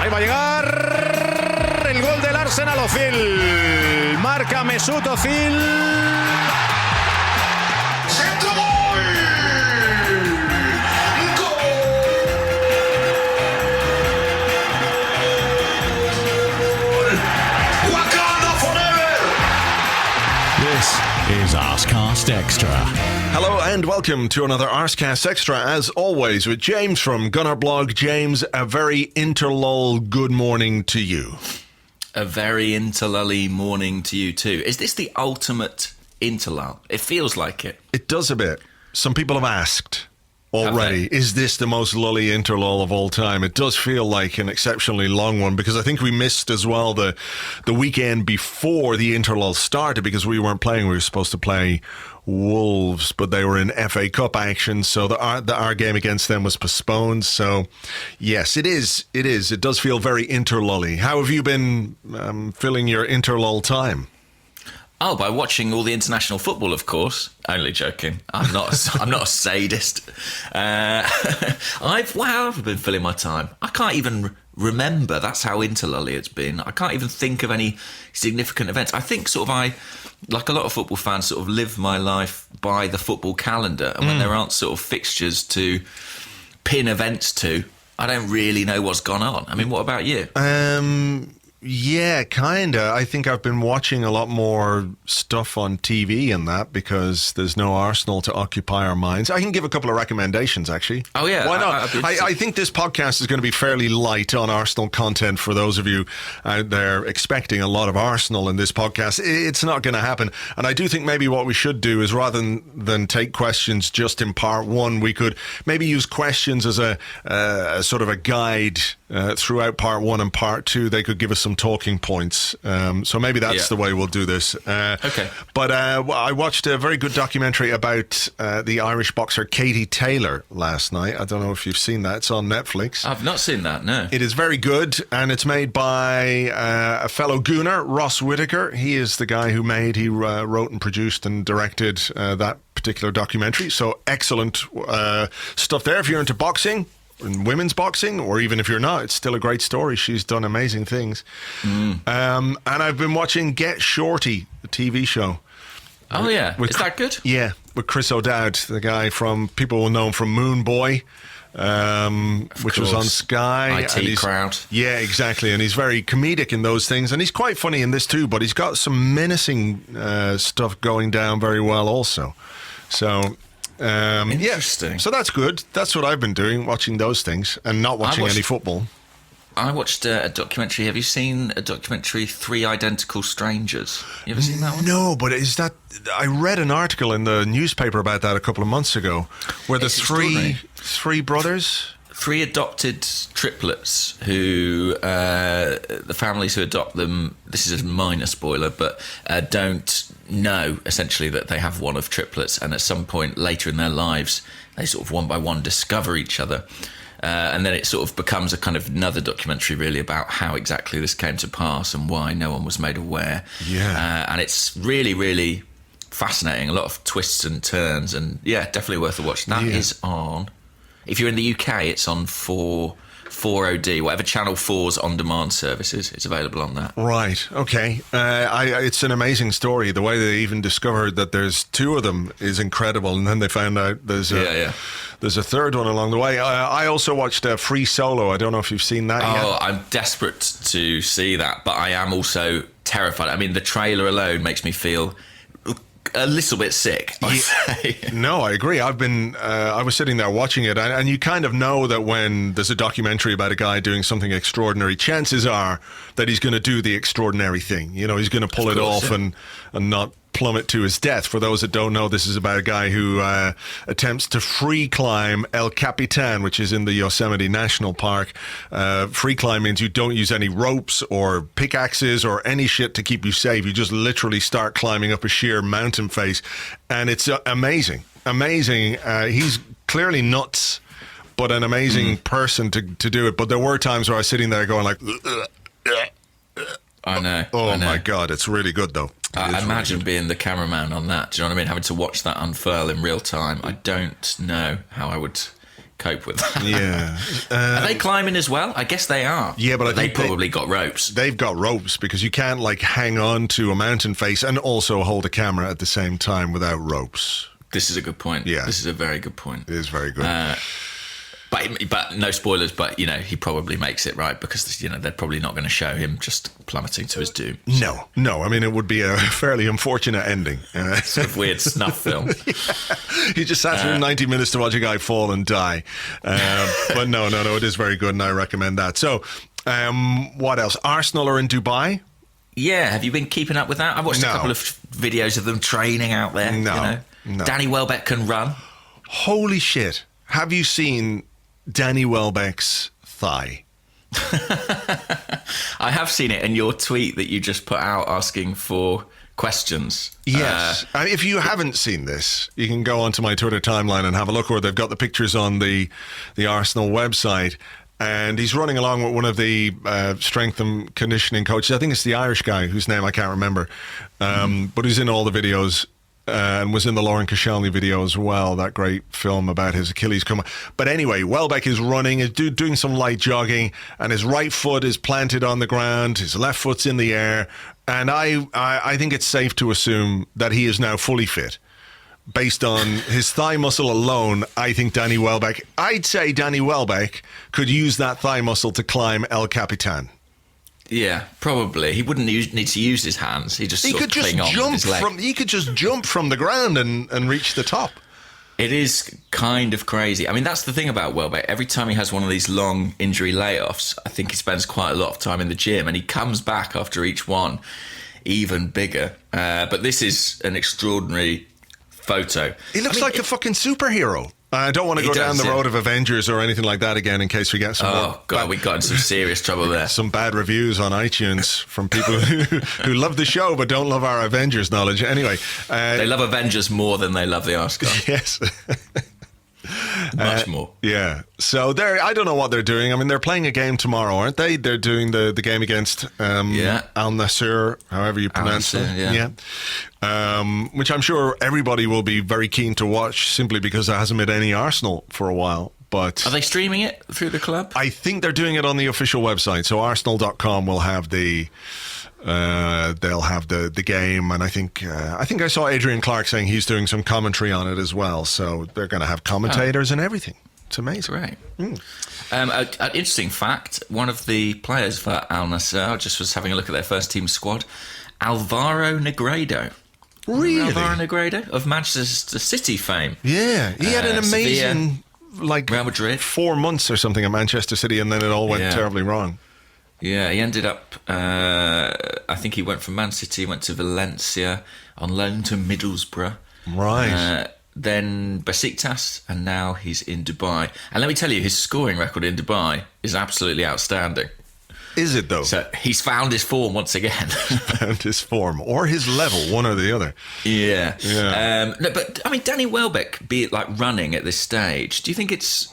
Ahí va a llegar el gol del Arsenal. Özil. Marca Mesut Özil. ¡Centro gol! ¡Gol! ¡Wakanda forever! This is Arsecast Extra. Hello and welcome to another Arsecast Extra, as always, with James from Arseblog. James, a very interlull good morning to you. A very interlully morning to you too. Is this the ultimate interlull? It feels like it. It does a bit. Some people have asked already, is this the most lully interlull of all time? It does feel like an exceptionally long one, because I think we missed as well the weekend before the interlull started, because we weren't playing. We were supposed to play Wolves, but they were in FA Cup action, so our game against them was postponed. So yes, it is. It does feel very interlully. How have you been filling your interlull time? Oh, by watching all the international football, of course. Only joking. I'm not a sadist. I've been filling my time. I can't even remember. That's how interlully it's been. I can't even think of any significant events. I think like a lot of football fans, sort of live my life by the football calendar. And when there aren't sort of fixtures to pin events to, I don't really know what's gone on. I mean, what about you? Yeah, kinda. I think I've been watching a lot more stuff on TV and that, because there's no Arsenal to occupy our minds. I can give a couple of recommendations, actually. Oh, yeah. Why not? I think this podcast is going to be fairly light on Arsenal content for those of you out there expecting a lot of Arsenal in this podcast. It's not going to happen. And I do think maybe what we should do is, rather than take questions just in part one, we could maybe use questions as a sort of a guide throughout part one and part two. They could give us some talking points. So maybe that's the way we'll do this. Okay. But I watched a very good documentary about the Irish boxer Katie Taylor last night. I don't know if you've seen that. It's on Netflix. I've not seen that, no. It is very good, and it's made by a fellow Gooner, Ross Whitaker. He is the guy who wrote and produced and directed that particular documentary. So excellent stuff there. If you're into boxing, in women's boxing, or even if you're not, it's still a great story. She's done amazing things. And I've been watching Get Shorty, the TV show. Oh yeah, is that good? Yeah, with Chris O'Dowd, the guy from, people will know him from Moon Boy, which was on Sky. IT Crowd. Yeah, exactly. And he's very comedic in those things, and he's quite funny in this too, but he's got some menacing stuff going down very well also. So interesting. Yeah. So that's good. That's what I've been doing, watching those things and not watching any football. I watched a documentary. Have you seen a documentary, Three Identical Strangers? You ever seen that one? No, but is that... I read an article in the newspaper about that a couple of months ago, where the three brothers... Three adopted triplets who, the families who adopt them, this is a minor spoiler, but don't know, essentially, that they have one of triplets, and at some point later in their lives, they sort of one by one discover each other. And then it sort of becomes a kind of another documentary, really, about how exactly this came to pass and why no one was made aware. Yeah. And it's really, really fascinating. A lot of twists and turns, and yeah, definitely worth a watch. That is on... If you're in the UK, it's on 4OD, whatever Channel 4's on-demand services. It's available on that. Right, okay. It's an amazing story. The way they even discovered that there's two of them is incredible, and then they found out there's a third one along the way. I also watched Free Solo. I don't know if you've seen that yet. Oh, I'm desperate to see that, but I am also terrified. I mean, the trailer alone makes me feel... a little bit sick, I'd say. No, I agree. I was sitting there watching it, and you kind of know that when there's a documentary about a guy doing something extraordinary, chances are that he's going to do the extraordinary thing. You know, he's going to pull it off and not plummet to his death. For those that don't know, this is about a guy who attempts to free climb El Capitan, which is in the Yosemite National Park. Free climb means you don't use any ropes or pickaxes or any shit to keep you safe. You just literally start climbing up a sheer mountain face, and it's amazing. He's clearly nuts, but an amazing person to do it. But there were times where I was sitting there going like... I know. Oh my God, it's really good though. I imagine being the cameraman on that. Do you know what I mean? Having to watch that unfurl in real time. I don't know how I would cope with that. Yeah. Are they climbing as well? I guess they are. Yeah, but I they think probably got ropes. They've got ropes because you can't like hang on to a mountain face and also hold a camera at the same time without ropes. This is a good point. Yeah. This is a very good point. It is very good. But no spoilers, but, he probably makes it, right? Because, they're probably not going to show him just plummeting to his doom. No. I mean, it would be a fairly unfortunate ending. Sort of weird snuff film. You just sat through 90 minutes to watch a guy fall and die. But no, it is very good and I recommend that. So, what else? Arsenal are in Dubai? Yeah, have you been keeping up with that? I've watched a couple of videos of them training out there. No. Danny Welbeck can run. Holy shit. Have you seen Danny Welbeck's thigh? I have seen it in your tweet that you just put out asking for questions. Yes. If you haven't seen this, you can go onto my Twitter timeline and have a look, or they've got the pictures on the Arsenal website. And he's running along with one of the strength and conditioning coaches. I think it's the Irish guy whose name I can't remember. But he's in all the videos. And was in the Lauren Koscielny video as well, that great film about his Achilles come. But anyway, Welbeck is running, is doing some light jogging, and his right foot is planted on the ground, his left foot's in the air, and I think it's safe to assume that he is now fully fit. Based on his thigh muscle alone, I think I'd say Danny Welbeck could use that thigh muscle to climb El Capitan. Yeah, probably. He wouldn't need to use his hands. He could just jump he could just jump from the ground and reach the top. It is kind of crazy. I mean, that's the thing about Welbeck. Every time he has one of these long injury layoffs, I think he spends quite a lot of time in the gym, and he comes back after each one even bigger. But this is an extraordinary photo. He looks like a fucking superhero. I don't want to go down the road of Avengers or anything like that again in case we get some more. God, we got in some serious trouble there. Some bad reviews on iTunes from people who love the show but don't love our Avengers knowledge. Anyway. They love Avengers more than they love the Arsecast. Yes. Much more. Yeah. So I don't know what they're doing. I mean, they're playing a game tomorrow, aren't they? They're doing the game against Al Nassr, however you pronounce it. Yeah. Which I'm sure everybody will be very keen to watch simply because there hasn't been any Arsenal for a while. But are they streaming it through the club? I think they're doing it on the official website. So Arsenal.com will have they'll have the game, and I think I saw Adrian Clark saying he's doing some commentary on it as well. So they're going to have commentators and everything. It's amazing. Great. An interesting fact: one of the players for Al Nassr, I just was having a look at their first team squad, Alvaro Negredo. Really? Alvaro Negredo of Manchester City fame. Yeah, he had an amazing Real Madrid 4 months or something at Manchester City, and then it all went terribly wrong. Yeah, he ended up, I think he went from Man City, went to Valencia, on loan to Middlesbrough. Right. Then Besiktas, and now he's in Dubai. And let me tell you, his scoring record in Dubai is absolutely outstanding. Is it, though? So he's found his form once again. Found his form, or his level, one or the other. Yeah. No, but, I mean, Danny Welbeck, be it like running at this stage, do you think it's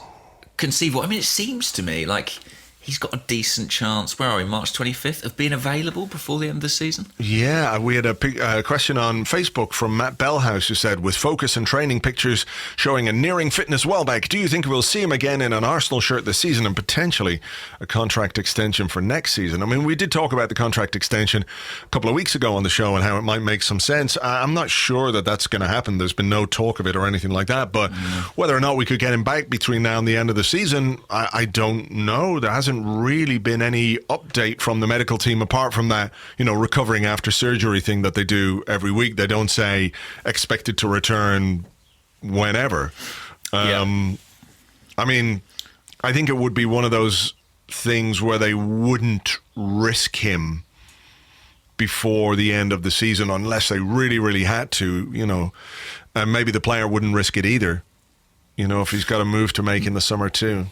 conceivable? I mean, it seems to me like he's got a decent chance, where are we, March 25th, of being available before the end of the season? Yeah, we had a question on Facebook from Matt Bellhouse who said, with focus and training pictures showing a nearing fitness Welbeck, do you think we'll see him again in an Arsenal shirt this season and potentially a contract extension for next season? I mean, we did talk about the contract extension a couple of weeks ago on the show and how it might make some sense. I'm not sure that that's going to happen. There's been no talk of it or anything like that, but whether or not we could get him back between now and the end of the season, I don't know. There hasn't really been any update from the medical team apart from that, recovering after surgery thing that they do every week. They don't say expected to return whenever. I mean, I think it would be one of those things where they wouldn't risk him before the end of the season unless they really, really had to, and maybe the player wouldn't risk it either, if he's got a move to make in the summer too.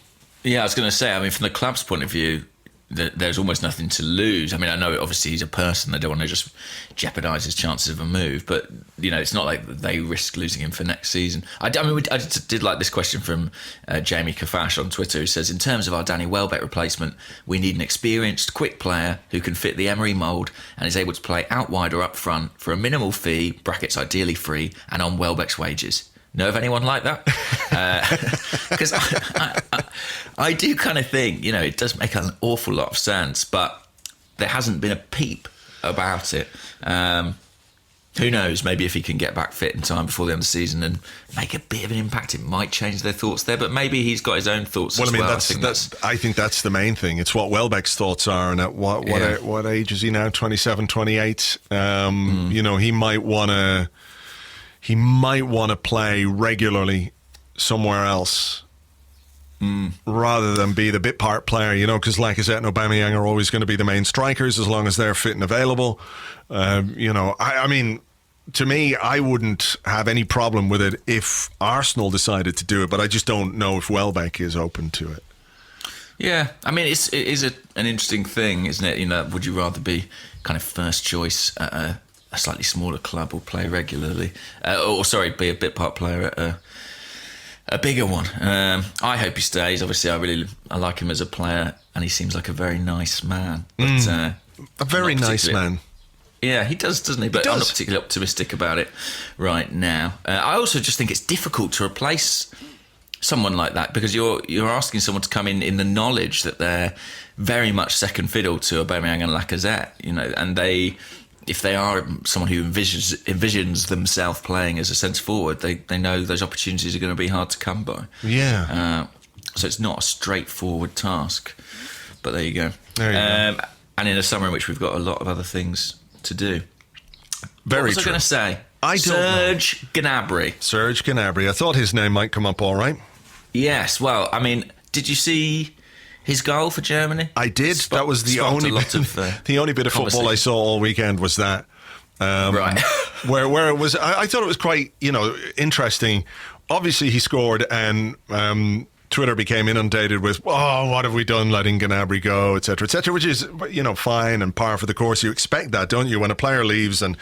Yeah, I was going to say, I mean, from the club's point of view, there's almost nothing to lose. I mean, I know obviously he's a person. They don't want to just jeopardise his chances of a move. But, it's not like they risk losing him for next season. I did like this question from Jamie Kafash on Twitter, who says, in terms of our Danny Welbeck replacement, we need an experienced, quick player who can fit the Emery mould and is able to play out wide or up front for a minimal fee, brackets ideally free, and on Welbeck's wages. know of anyone like that? Because I do kind of think, it does make an awful lot of sense, but there hasn't been a peep about it. Who knows? Maybe if he can get back fit in time before the end of the season and make a bit of an impact, it might change their thoughts there. But maybe he's got his own thoughts as well. I think that's the main thing. It's what Welbeck's thoughts are, and at what age is he now? 27, 28. He might want to play regularly somewhere else. Rather than be the bit part player, because Lacazette and Aubameyang are always going to be the main strikers as long as they're fit and available. I mean, to me, I wouldn't have any problem with it if Arsenal decided to do it, but I just don't know if Welbeck is open to it. Yeah, I mean, it is an interesting thing, isn't it? Would you rather be kind of first choice at a slightly smaller club or play regularly? Be a bit part player at a bigger one. I hope he stays. Obviously, I like him as a player, and he seems like a very nice man. But, a very nice man. Yeah, he does, doesn't he? But I'm not particularly optimistic about it right now. I also just think it's difficult to replace someone like that, because you're asking someone to come in the knowledge that they're very much second fiddle to Aubameyang and Lacazette. And if they are someone who envisions themselves playing as a centre forward, they know those opportunities are going to be hard to come by. Yeah. So it's not a straightforward task. But there you go. There you go. And in a summer in which we've got a lot of other things to do. Very what was true. I going to say? I don't know. Serge Gnabry. Serge Gnabry. I thought his name might come up all right. Yes. Well, I mean, did you see his goal for Germany? I did. That was the only bit of football I saw all weekend was that. Right. where it was, I thought it was quite, interesting. Obviously, he scored, and Twitter became inundated with, what have we done letting Gnabry go, etc., which is, fine and par for the course. You expect that, don't you? When a player leaves and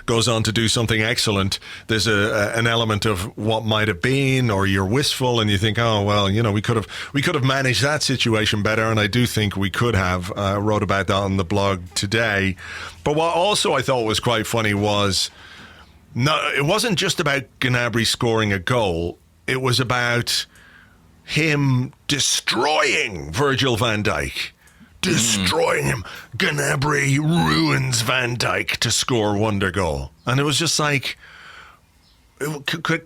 goes on to do something excellent, there's an element of what might have been, or you're wistful and you think, we could have managed that situation better, and I do think we could have. Wrote about that on the blog today. But what also I thought was quite funny was, it wasn't just about Gnabry scoring a goal, it was about him destroying Virgil van Dijk. Destroying him. Gnabry ruins Van Dijk to score wonder goal. And it was just like,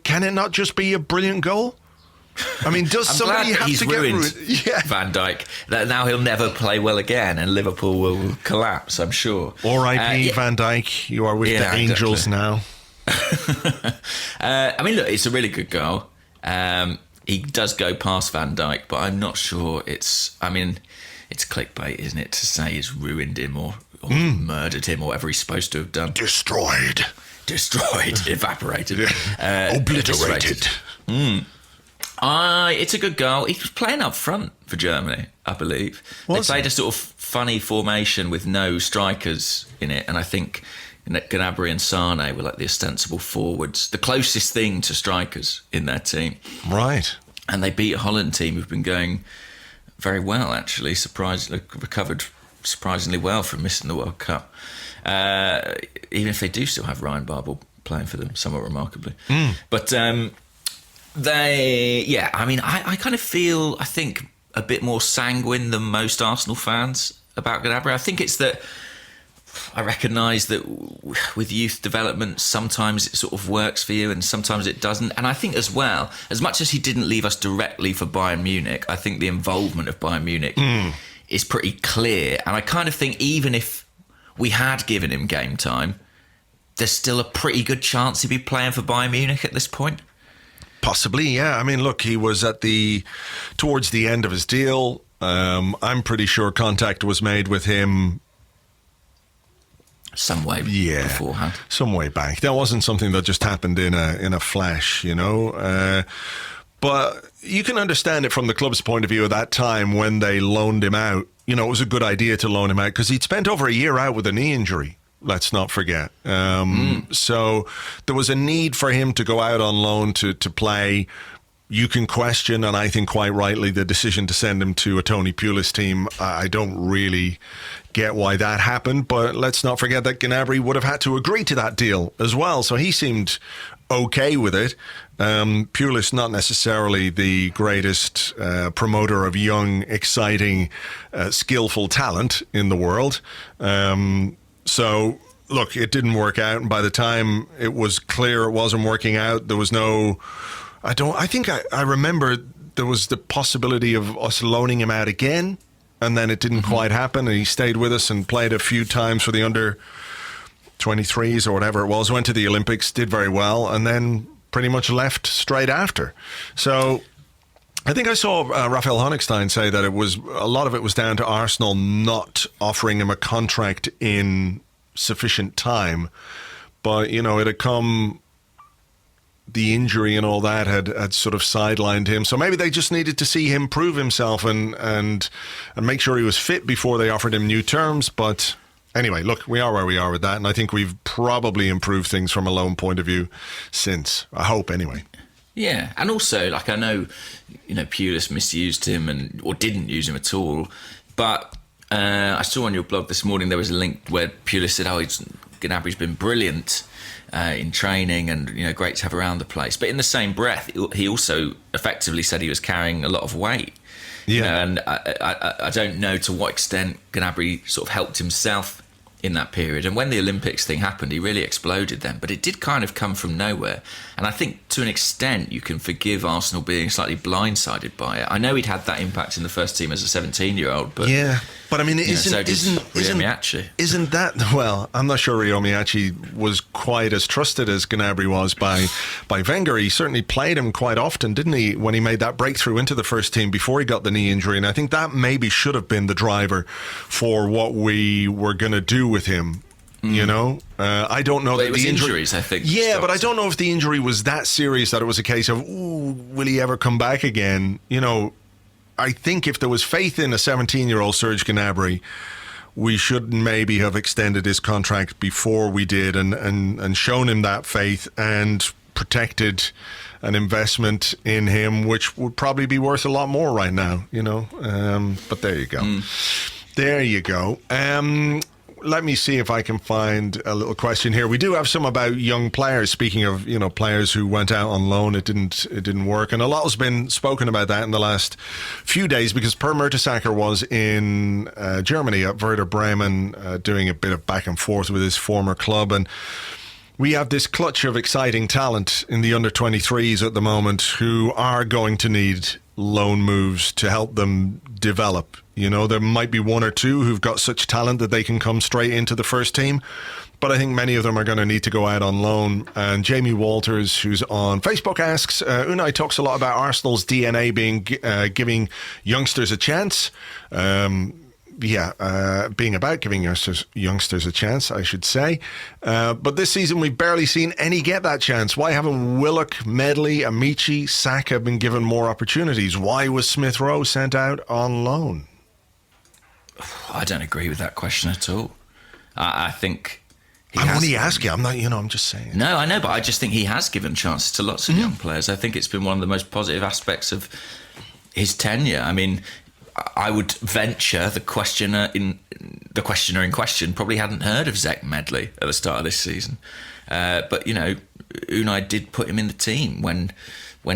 can it not just be a brilliant goal? I mean, does somebody have to get ruined? Van Dijk. Now he'll never play well again, and Liverpool will collapse, I'm sure. R.I.P. Van Dijk. You are with the Angels now. I mean, look, it's a really good goal. He does go past Van Dijk, but I'm not sure it's clickbait, isn't it, to say he's ruined him or murdered him or whatever he's supposed to have done. Destroyed, evaporated, obliterated. It's a good goal. He was playing up front for Germany, I believe. They played a sort of funny formation with no strikers in it, and I think Gnabry and Sane were like the ostensible forwards, the closest thing to strikers in their team. Right. And they beat a Holland team who've been going very well, actually. Recovered surprisingly well from missing the World Cup. Even if they do still have Ryan Babel playing for them, somewhat remarkably. But I kind of feel, I think, a bit more sanguine than most Arsenal fans about Gnabry. I think it's that I recognise that with youth development, sometimes it sort of works for you and sometimes it doesn't. And I think as well, as much as he didn't leave us directly for Bayern Munich, I think the involvement of Bayern Munich is pretty clear. And I kind of think even if we had given him game time, there's still a pretty good chance he'd be playing for Bayern Munich at this point. Possibly, yeah. I mean, look, he was towards the end of his deal. I'm pretty sure contact was made with him some way beforehand. Some way back. That wasn't something that just happened in a flash, but you can understand it from the club's point of view at that time when they loaned him out. It was a good idea to loan him out because he'd spent over a year out with a knee injury. Let's not forget. So there was a need for him to go out on loan to play. You can question, and I think quite rightly, the decision to send him to a Tony Pulis team. I don't really get why that happened, but let's not forget that Gnabry would have had to agree to that deal as well. So he seemed okay with it. Pulis not necessarily the greatest promoter of young, exciting, skillful talent in the world. So, look, it didn't work out. And by the time it was clear it wasn't working out, there was no... I remember there was the possibility of us loaning him out again, and then it didn't quite happen, and he stayed with us and played a few times for the under 23s or whatever it was, went to the Olympics, did very well, and then pretty much left straight after. So I think I saw Raphael Honigstein say that a lot of it was down to Arsenal not offering him a contract in sufficient time. But, it had come... the injury and all that had sort of sidelined him. So maybe they just needed to see him prove himself and make sure he was fit before they offered him new terms. But anyway, look, we are where we are with that. And I think we've probably improved things from a loan point of view since. I hope, anyway. Yeah, and also, I know, Pulis misused him or didn't use him at all. But I saw on your blog this morning there was a link where Pulis said, Gnabry's been brilliant in training and, great to have around the place. But in the same breath, he also effectively said he was carrying a lot of weight. Yeah. And I don't know to what extent Gnabry sort of helped himself in that period. And when the Olympics thing happened, he really exploded then. But it did kind of come from nowhere. And I think to an extent you can forgive Arsenal being slightly blindsided by it. I know he'd had that impact in the first team as a 17-year-old, but yeah. But I mean, isn't that, well, I'm not sure Rio Miyachi was quite as trusted as Gnabry was by Wenger. He certainly played him quite often, didn't he, when he made that breakthrough into the first team before he got the knee injury. And I think that maybe should have been the driver for what we were going to do with him. I don't know. That the injuries, I think. Yeah, but I don't know if the injury was that serious that it was a case of, will he ever come back again? I think if there was faith in a 17-year-old Serge Gnabry, we should maybe have extended his contract before we did and shown him that faith and protected an investment in him, which would probably be worth a lot more right now, But there you go. There you go. Let me see if I can find a little question here. We do have some about young players. Speaking of, players who went out on loan, it didn't work, and a lot has been spoken about that in the last few days because Per Mertesacker was in Germany at Werder Bremen, doing a bit of back and forth with his former club, and we have this clutch of exciting talent in the under 23s at the moment who are going to need loan moves to help them develop. There might be one or two who've got such talent that they can come straight into the first team, but I think many of them are going to need to go out on loan. And Jamie Walters, who's on Facebook, asks, Unai talks a lot about Arsenal's DNA being giving youngsters a chance. Being about giving youngsters a chance, I should say. But this season, we've barely seen any get that chance. Why haven't Willock, Medley, Amici, Saka been given more opportunities? Why was Smith Rowe sent out on loan? I don't agree with that question at all. I think I'm only asking. I'm not. I'm just saying. No, I know, but I just think he has given chances to lots of young players. I think it's been one of the most positive aspects of his tenure. I mean, I would venture the questioner in question probably hadn't heard of Zech Medley at the start of this season, but Unai did put him in the team when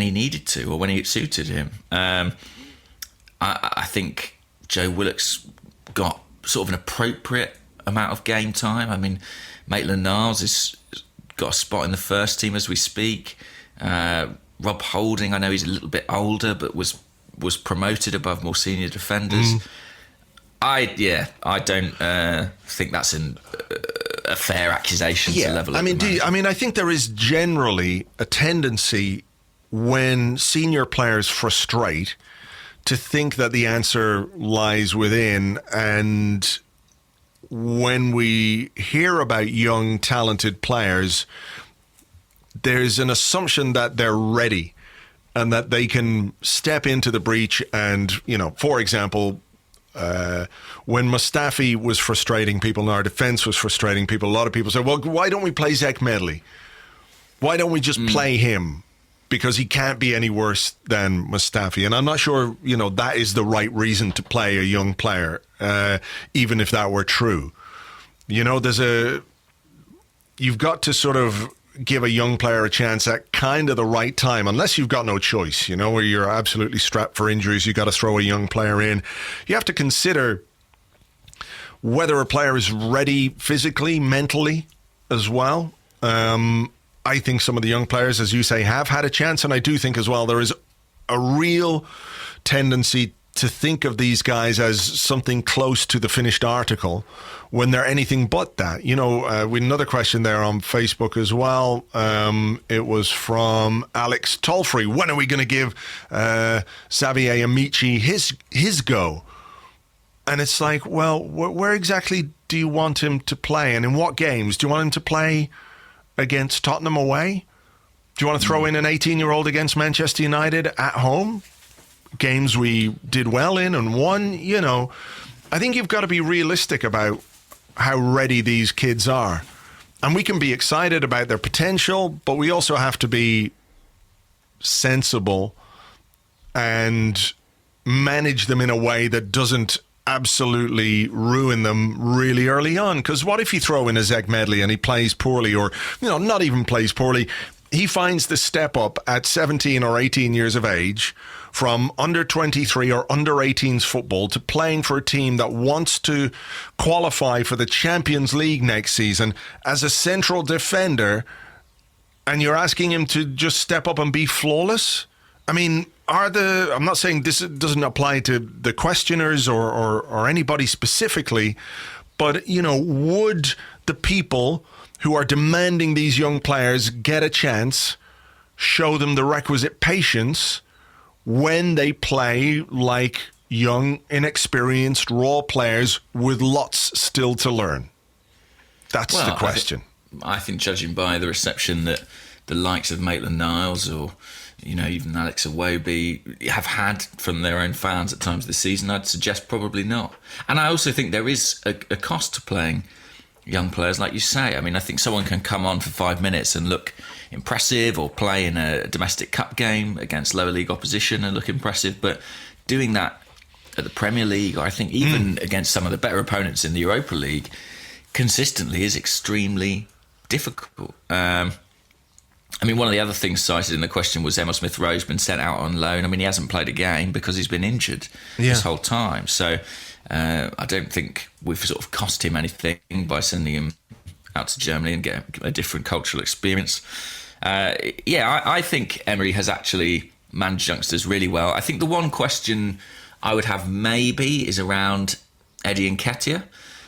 he needed to or when it suited him. I think Joe Willock's got sort of an appropriate amount of game time. I mean, Maitland-Niles has got a spot in the first team as we speak. Rob Holding, I know he's a little bit older, but was promoted above more senior defenders. I don't think that's a fair accusation to level. I think there is generally a tendency when senior players frustrate to think that the answer lies within, and when we hear about young talented players, there's an assumption that they're ready and that they can step into the breach and, for example, when Mustafi was frustrating people and our defence was frustrating people, a lot of people said, well, why don't we play Zech Medley? Why don't we just play him? Because he can't be any worse than Mustafi. And I'm not sure, that is the right reason to play a young player, even if that were true. You've got to sort of give a young player a chance at kind of the right time, unless you've got no choice, where you're absolutely strapped for injuries, you got to throw a young player in. You have to consider whether a player is ready physically, mentally as well. I think some of the young players, as you say, have had a chance, and I do think as well there is a real tendency to think of these guys as something close to the finished article when they're anything but that. We had another question there on Facebook as well. It was from Alex Tolfrey. When are we going to give Xavier Amici his go? And it's like, well, where exactly do you want him to play? And in what games? Do you want him to play against Tottenham away? Do you want to throw in an 18-year-old against Manchester United at home? Games we did well in and won, I think you've got to be realistic about how ready these kids are. And we can be excited about their potential, but we also have to be sensible and manage them in a way that doesn't absolutely ruin them really early on. Because what if you throw in a Zeg Medley and he plays poorly, or not even plays poorly, he finds the step up at 17 or 18 years of age from under 23 or under 18s football to playing for a team that wants to qualify for the Champions League next season as a central defender, and you're asking him to just step up and be flawless? I mean, I'm not saying this doesn't apply to the questioners or anybody specifically, but, would the people who are demanding these young players get a chance show them the requisite patience when they play like young, inexperienced, raw players with lots still to learn? That's the question. I think judging by the reception that the likes of Maitland-Niles or even Alex Iwobi have had from their own fans at times this season, I'd suggest probably not. And I also think there is a cost to playing young players, like you say. I mean, I think someone can come on for 5 minutes and look impressive, or play in a domestic cup game against lower league opposition and look impressive, but doing that at the Premier League, or I think even against some of the better opponents in the Europa League, consistently is extremely difficult. I mean, one of the other things cited in the question was Emil Smith-Rowe's been sent out on loan. I mean, he hasn't played a game because he's been injured this whole time. So I don't think we've sort of cost him anything by sending him out to Germany and get a different cultural experience. I think Emery has actually managed youngsters really well. I think the one question I would have maybe is around Eddie Nketiah,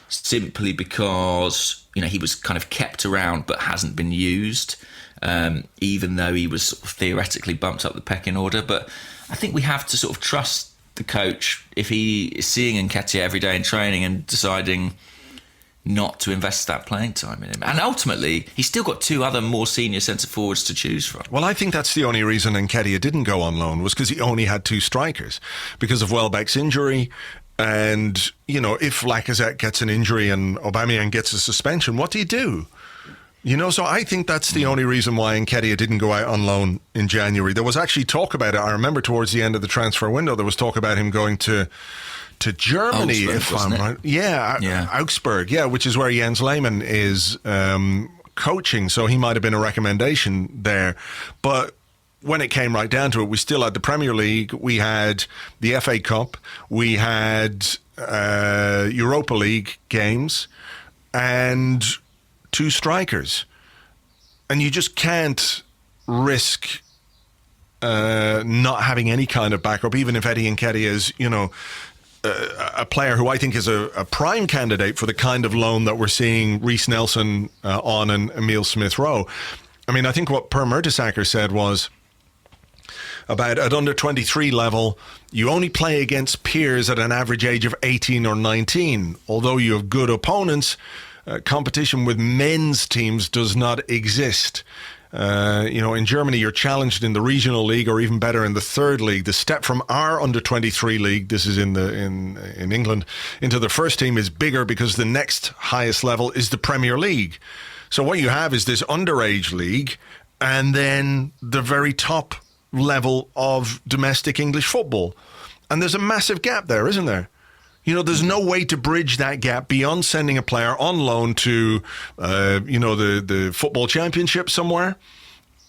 simply because he was kind of kept around but hasn't been used, even though he was sort of theoretically bumped up the pecking order. But I think we have to sort of trust the coach if he is seeing Nketiah every day in training and deciding not to invest that playing time in him. And ultimately, he's still got two other more senior centre-forwards to choose from. Well, I think that's the only reason Nketiah didn't go on loan, was because he only had two strikers because of Welbeck's injury. And, if Lacazette gets an injury and Aubameyang gets a suspension, what do you do? So I think that's the only reason why Nketiah didn't go out on loan in January. There was actually talk about it. I remember towards the end of the transfer window, there was talk about him going to Germany, Augsburg, if I'm right. Yeah, Augsburg, which is where Jens Lehmann is coaching. So he might have been a recommendation there. But when it came right down to it, we still had the Premier League, we had the FA Cup, we had Europa League games, and two strikers. And you just can't risk not having any kind of backup, even if Eddie Nketiah is, a player who I think is a prime candidate for the kind of loan that we're seeing Reiss Nelson on and Emil Smith-Rowe. I mean, I think what Per Mertesacker said was about at under 23 level, you only play against peers at an average age of 18 or 19. Although you have good opponents, competition with men's teams does not exist. In Germany, you're challenged in the regional league, or even better in the third league. The step from our under-23 league, this is in England, into the first team is bigger because the next highest level is the Premier League. So what you have is this underage league, and then the very top level of domestic English football. And there's a massive gap there, isn't there? There's no way to bridge that gap beyond sending a player on loan to, the football championship somewhere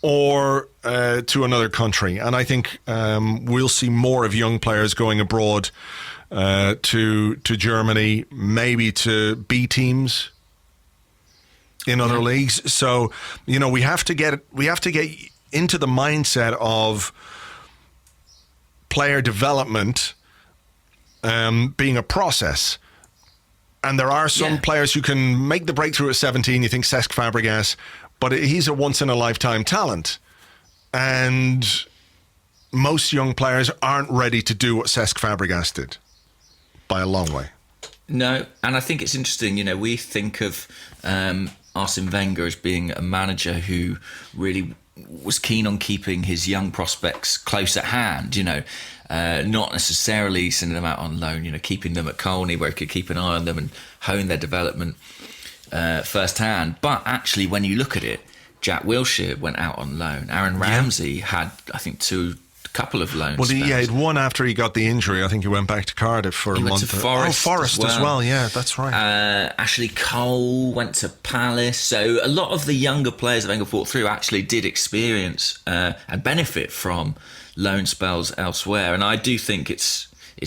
or to another country. And I think we'll see more of young players going abroad to Germany, maybe to B teams in other leagues. So, we have to get into the mindset of player development being a process. And there are some players who can make the breakthrough at 17. You think Cesc Fabregas, but he's a once-in-a-lifetime talent. And most young players aren't ready to do what Cesc Fabregas did by a long way. No, and I think it's interesting, we think of Arsene Wenger as being a manager who really was keen on keeping his young prospects close at hand, not necessarily sending them out on loan, keeping them at Colney where he could keep an eye on them and hone their development firsthand. But actually, when you look at it, Jack Wilshere went out on loan. Aaron Ramsey had, I think, couple of loans. Well, he had one after he got the injury. I think he went back to Cardiff for a month. To Forest as well. Yeah, that's right. Ashley Cole went to Palace. So a lot of the younger players that Wenger brought through actually did experience and benefit from loan spells elsewhere. And I do think it's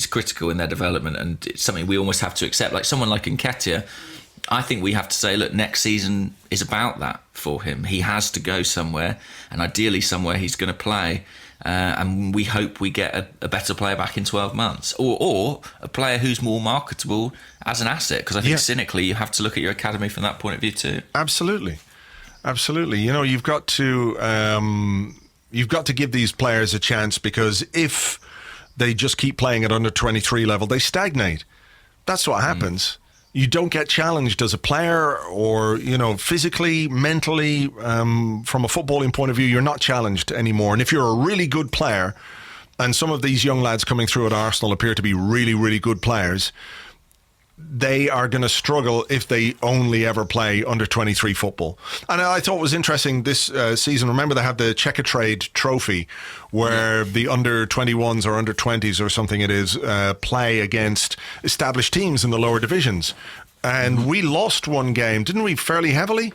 critical in their development, and it's something we almost have to accept. Like someone like Nketiah, I think we have to say, look, next season is about that for him. He has to go somewhere, and ideally somewhere he's going to play. And we hope we get a better player back in 12 months, or a player who's more marketable as an asset. Because I think cynically, you have to look at your academy from that point of view too. Absolutely. You've got to give these players a chance, because if they just keep playing at under 23 level, they stagnate. That's what happens. You don't get challenged as a player, or, physically, mentally, from a footballing point of view, you're not challenged anymore. And if you're a really good player, and some of these young lads coming through at Arsenal appear to be really, really good players, they are going to struggle if they only ever play under 23 football. And I thought it was interesting this season. Remember, they have the Checkatrade Trophy, where the under 21s or under 20s or something it is play against established teams in the lower divisions. And we lost one game, didn't we, fairly heavily?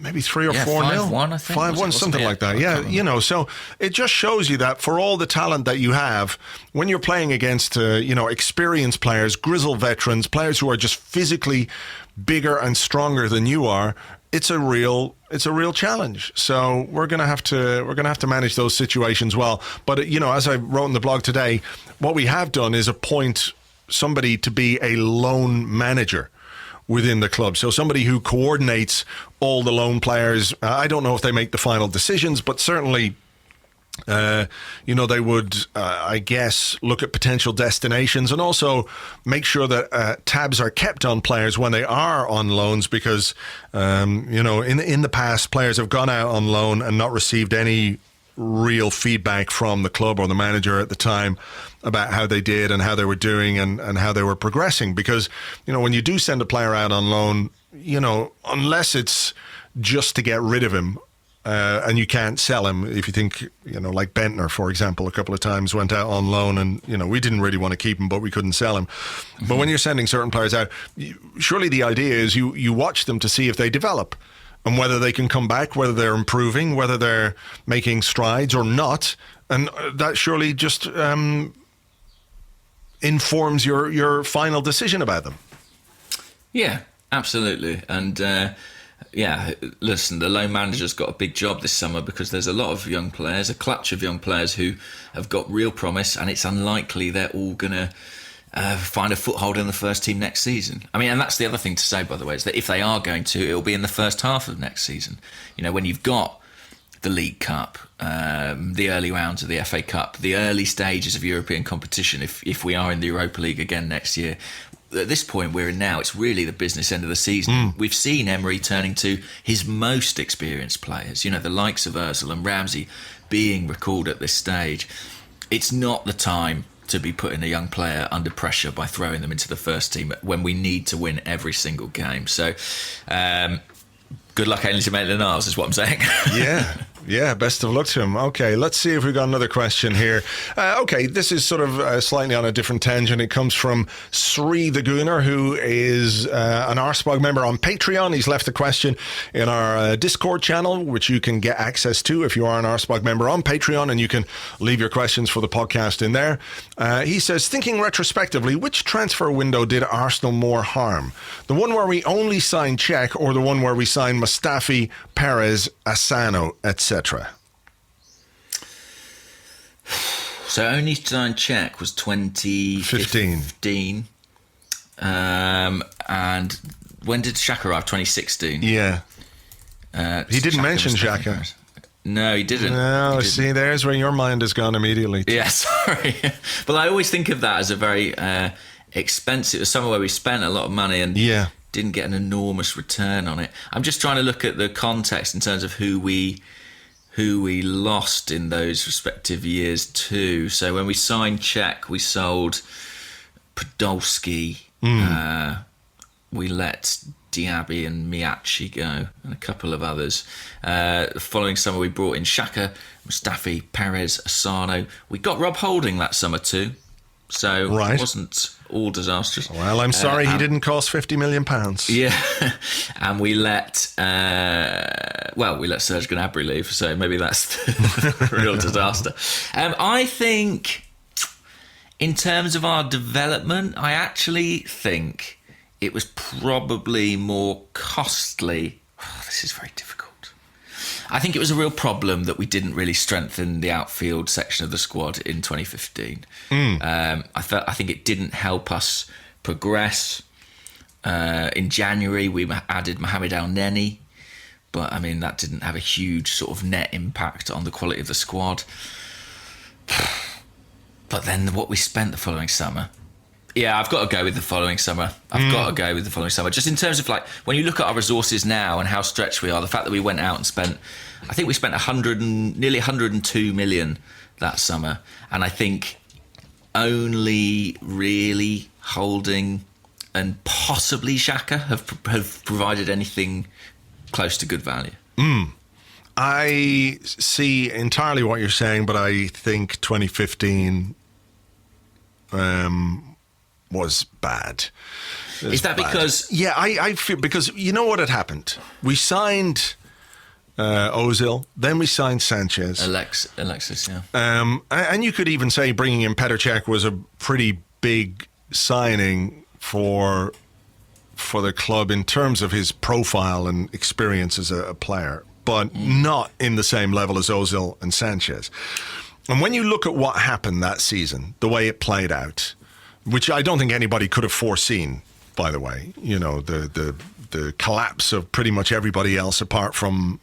Maybe 3 or 4-0. 5-1, I think. 5-1, something like that. Yeah, so it just shows you that for all the talent that you have, when you're playing against, experienced players, grizzled veterans, players who are just physically bigger and stronger than you are, it's a real challenge. So we're gonna have to manage those situations well. But as I wrote in the blog today, what we have done is appoint somebody to be a loan manager within the club. So somebody who coordinates all the loan players. I don't know if they make the final decisions, but certainly, they would, I guess, look at potential destinations and also make sure that tabs are kept on players when they are on loans, because, in the past, players have gone out on loan and not received any real feedback from the club or the manager at the time about how they did and how they were doing and how they were progressing. Because, when you do send a player out on loan, unless it's just to get rid of him, and you can't sell him, if you think, like Bentner, for example, a couple of times went out on loan and, we didn't really want to keep him, but we couldn't sell him. Mm-hmm. But when you're sending certain players out, surely the idea is you watch them to see if they develop and whether they can come back, whether they're improving, whether they're making strides or not. And that surely just informs your final decision about them. Yeah, absolutely. And listen, the loan manager's got a big job this summer, because there's a lot of young players, a clutch of young players who have got real promise, and it's unlikely they're all going to find a foothold in the first team next season. I mean, and that's the other thing to say, by the way, is that if they are going to, it'll be in the first half of next season. When you've got the League Cup, the early rounds of the FA Cup, the early stages of European competition, if we are in the Europa League again next year. At this point we're in now, it's really the business end of the season. We've seen Emery turning to his most experienced players, the likes of Ozil and Ramsey being recalled at this stage. It's not the time to be putting a young player under pressure by throwing them into the first team when we need to win every single game. So good luck, Ainsley Maitland-Niles, is what I'm saying. Yeah, Yeah, best of luck to him. Okay, let's see if we've got another question here. Okay, this is sort of slightly on a different tangent. It comes from Sri the Gooner, who is an Arseblog member on Patreon. He's left a question in our Discord channel, which you can get access to if you are an Arseblog member on Patreon, and you can leave your questions for the podcast in there. He says, thinking retrospectively, which transfer window did Arsenal more harm? The one where we only signed Cech, or the one where we signed Mustafi, Perez, Asano, etc.? So only signed Cech was 2015. And when did Xhaka arrive? 2016. Yeah. He didn't mention Xhaka. No, he didn't. No, he didn't. See, there's where your mind has gone immediately. Yeah, sorry. But I always think of that as a very expensive, somewhere where we spent a lot of money and didn't get an enormous return on it. I'm just trying to look at the context in terms of who we lost in those respective years too. So when we signed Cech, we sold Podolski. We let Diaby and Miachi go, and a couple of others. The following summer, we brought in Xhaka, Mustafi, Perez, Asano. We got Rob Holding that summer too, so it wasn't all disastrous. Well, I'm sorry he didn't cost £50 million. Yeah, and we let Serge Gnabry leave, so maybe that's the real disaster. I think, in terms of our development, I actually think it was probably more costly. Oh, this is very difficult. I think it was a real problem that we didn't really strengthen the outfield section of the squad in 2015. I think it didn't help us progress. In January, we added Mohamed El Neni, but I mean that didn't have a huge sort of net impact on the quality of the squad. But then what we spent the following summer. Yeah, I've got to go with the following summer. Just in terms of like, when you look at our resources now and how stretched we are, the fact that we went out and spent, I think we spent nearly 102 million that summer. And I think only really Holding and possibly Xhaka have provided anything close to good value. I see entirely what you're saying, but I think 2015... was bad. Is that bad. Because... Yeah, I feel... Because you know what had happened? We signed Ozil, then we signed Sanchez. Alexis, yeah. And you could even say bringing in Petr Cech was a pretty big signing for the club in terms of his profile and experience as a player, but not in the same level as Ozil and Sanchez. And when you look at what happened that season, the way it played out, which I don't think anybody could have foreseen, by the way, you know, the collapse of pretty much everybody else apart from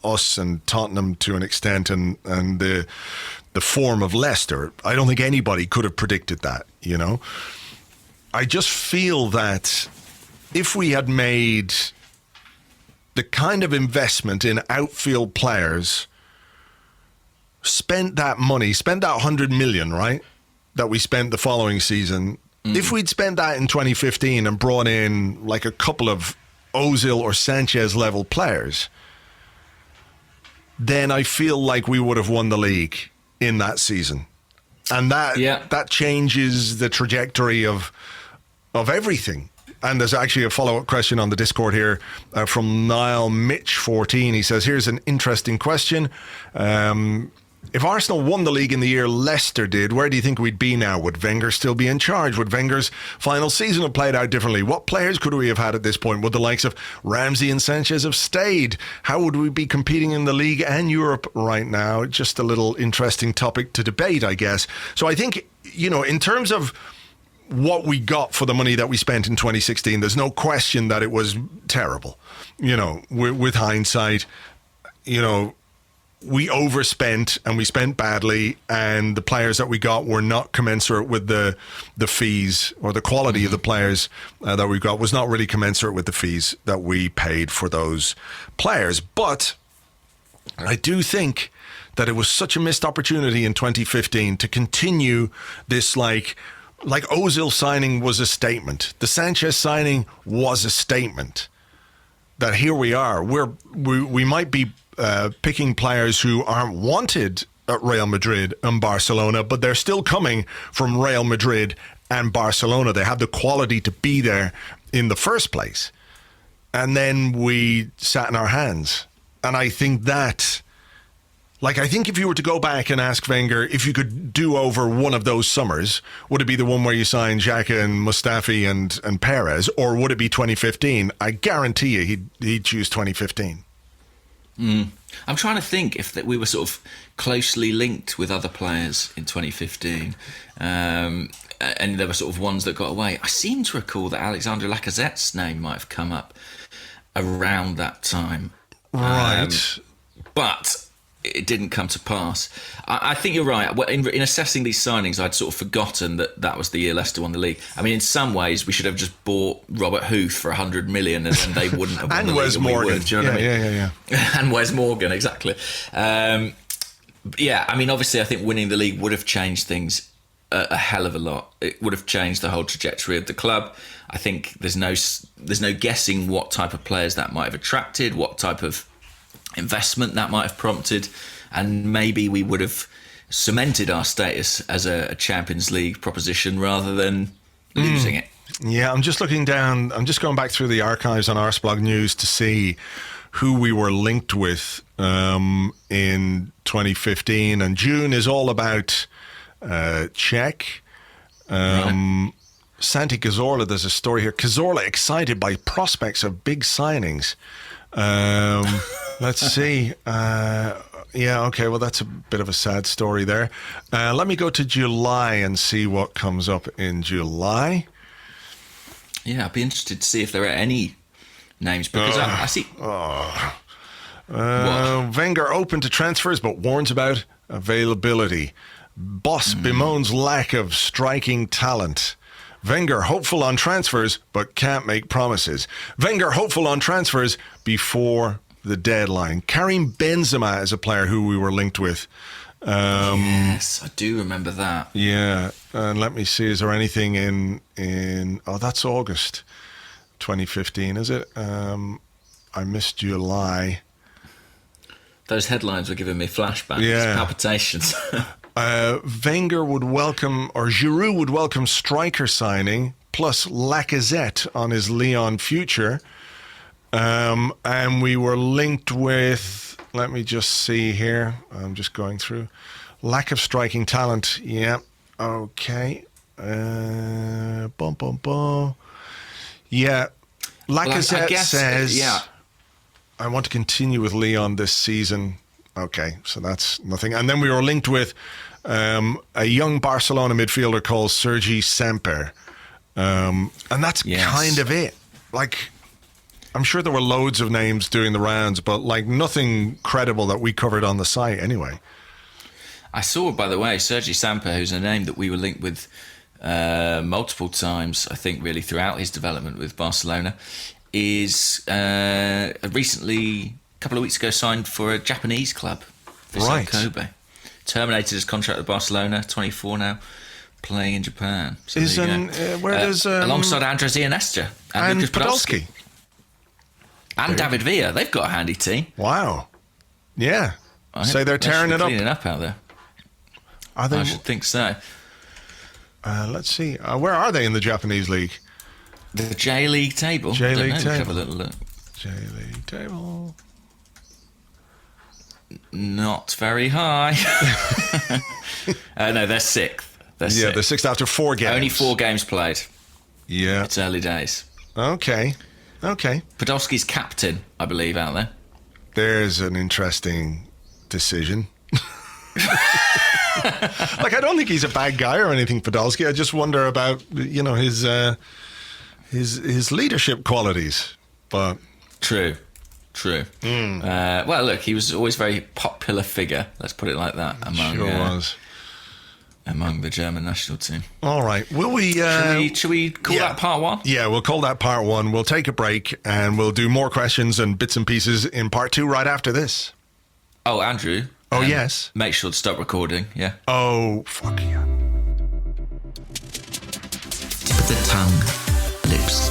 us and Tottenham to an extent, and the form of Leicester. I don't think anybody could have predicted that, you know. I just feel that if we had made the kind of investment in outfield players, spent that 100 million, right, that we spent the following season, if we'd spent that in 2015 and brought in like a couple of Ozil or Sanchez level players, then I feel like we would have won the league in that season. And that changes the trajectory of everything. And there's actually a follow-up question on the Discord here from Niall Mitch 14. He says, here's an interesting question. If Arsenal won the league in the year Leicester did, where do you think we'd be now? Would Wenger still be in charge? Would Wenger's final season have played out differently? What players could we have had at this point? Would the likes of Ramsey and Sanchez have stayed? How would we be competing in the league and Europe right now? Just a little interesting topic to debate, I guess. So I think, you know, in terms of what we got for the money that we spent in 2016, there's no question that it was terrible. You know, with hindsight, you know, we overspent and we spent badly, and the players that we got were not commensurate with the fees, or the quality of the players that we got was not really commensurate with the fees that we paid for those players. But I do think that it was such a missed opportunity in 2015 to continue this, like Ozil signing was a statement. The Sanchez signing was a statement that here we are. We might be picking players who aren't wanted at Real Madrid and Barcelona, but they're still coming from Real Madrid and Barcelona. They have the quality to be there in the first place. And then we sat in our hands. And I think that, I think if you were to go back and ask Wenger if you could do over one of those summers, would it be the one where you signed Xhaka and Mustafi and Perez, or would it be 2015? I guarantee you he'd choose 2015. I'm trying to think if that we were sort of closely linked with other players in 2015, and there were sort of ones that got away. I seem to recall that Alexandre Lacazette's name might have come up around that time, right? But it didn't come to pass. I think you're right. In assessing these signings, I'd sort of forgotten that was the year Leicester won the league. I mean, in some ways, we should have just bought Robert Huth for 100 million, and then they wouldn't have won the league. Wes Morgan. Do you know what I mean? Yeah. And Wes Morgan, exactly. Yeah, I mean, obviously, I think winning the league would have changed things a hell of a lot. It would have changed the whole trajectory of the club. I think there's no guessing what type of players that might have attracted, what type of investment that might have prompted, and maybe we would have cemented our status as a Champions League proposition rather than losing it. Yeah, I'm just looking down. I'm just going back through the archives on Arseblog News to see who we were linked with in 2015. And June is all about Czech. Right. Santi Cazorla, there's a story here. Cazorla excited by prospects of big signings. Let's see. Yeah, okay, well, that's a bit of a sad story there. Let me go to July and see what comes up in July. Yeah, I'd be interested to see if there are any names, because I see... Wenger open to transfers but warns about availability. Boss bemoans lack of striking talent. Wenger hopeful on transfers but can't make promises. Wenger hopeful on transfers before the deadline. Karim Benzema is a player who we were linked with. Yes, I do remember that. Yeah, and let me see, is there anything in that's August 2015, is it? I missed July. Those headlines were giving me flashbacks, Yeah. palpitations. Wenger would welcome, or Giroud would welcome striker signing, plus Lacazette on his Lyon future. And we were linked with, let me just see here. I'm just going through. Lack of striking talent. Yeah. Okay. Yeah. Lacazette I guess, says, yeah. I want to continue with Lyon this season. Okay, so that's nothing. And then we were linked with a young Barcelona midfielder called Sergi Gnabry. And that's kind of it. I'm sure there were loads of names doing the rounds, but nothing credible that we covered on the site anyway. I saw, by the way, Sergi Gnabry, who's a name that we were linked with multiple times, I think, really throughout his development with Barcelona, is recently, a couple of weeks ago, signed for a Japanese club, Vissel Kobe. Terminated his contract with Barcelona, 24 now, playing in Japan. So where does alongside Andres Iniesta and Lucas Podolski. And David Villa, they've got a handy team. Wow. Yeah. Say they're tearing it up. Cleaning up out there. Are they? I should think so. Let's see. Where are they in the Japanese league? The J-League table. J-League table. Have a little look. J-League table. Not very high. No, they're sixth. They're sixth after 4 games. Only 4 games played. Yeah. It's early days. Okay. Podolski's captain, I believe, out there. There's an interesting decision. I don't think he's a bad guy or anything, Podolski. I just wonder about, his leadership qualities. But True. Well, look, he was always a very popular figure. Let's put it like that. Among the German national team. All right. Will we... Should we call that part 1? Yeah, we'll call that part 1. We'll take a break and we'll do more questions and bits and pieces in part 2 right after this. Oh, Andrew. Oh, yes. Make sure to stop recording, yeah. Oh, fuck yeah. Tip of the tongue, lips.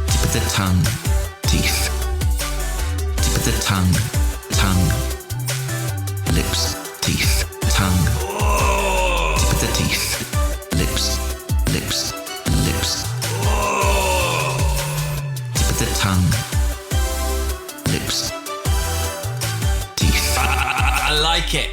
Tip of the tongue, teeth. Tip of the tongue, teeth, lips, lips, lips. Tip of the tongue, lips, teeth. I like it.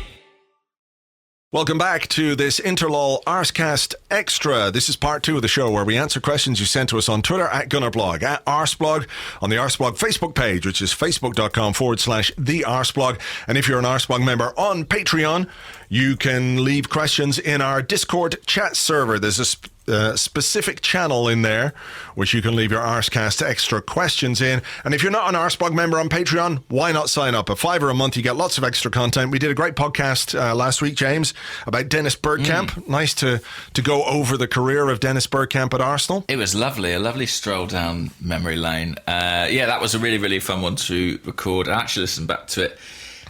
Welcome back to this Interlull Arsecast Extra. This is part 2 of the show where we answer questions you sent to us on Twitter at Gunnerblog, at Arseblog, on the Arseblog Facebook page, which is facebook.com/the Arseblog. And if you're an Arseblog member on Patreon, you can leave questions in our Discord chat server. There's a specific channel in there which you can leave your Arsecast Extra questions in. And if you're not an Arseblog member on Patreon, why not sign up? $5 a month, you get lots of extra content. We did a great podcast last week, James, about Dennis Bergkamp. Nice to go over the career of Dennis Bergkamp at Arsenal. It was lovely, a lovely stroll down memory lane. Yeah, that was a really, really fun one to record. I actually listened back to it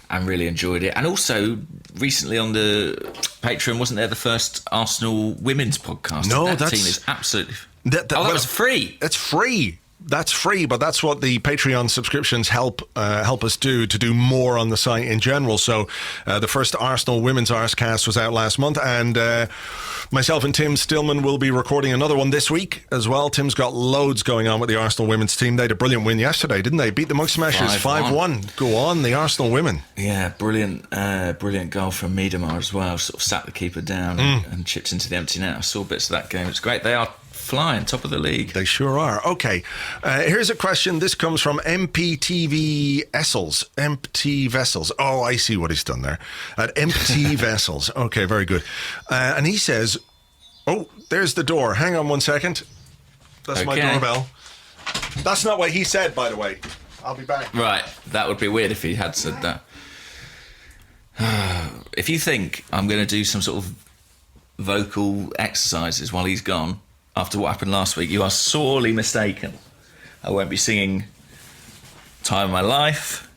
and really enjoyed it. And also, recently on the Patreon, wasn't there the first Arsenal women's podcast? No, that that's... team is absolutely... That was free. It's free. That's free, but that's what the Patreon subscriptions help us do, to do more on the site in general. So the first Arsenal Women's Arsecast was out last month, and myself and Tim Stillman will be recording another one this week as well. Tim's got loads going on with the Arsenal women's team. They had a brilliant win yesterday, didn't they? Beat the Mug Smashers 5-1. Go on, the Arsenal women. Yeah, brilliant goal from Miedemar as well. Sort of sat the keeper down and chipped into the empty net. I saw bits of that game. It's great. They are flying, top of the league. They sure are. Okay, here's a question. This comes from MPTV Essels. Empty Vessels. Oh, I see what he's done there. At Empty Vessels. Okay, very good. And he says, oh, there's the door. Hang on one second. That's my doorbell. That's not what he said, by the way. I'll be back. Right, that would be weird if he had said that. If you think I'm going to do some sort of vocal exercises while he's gone, after what happened last week, you are sorely mistaken. I won't be singing Time of My Life.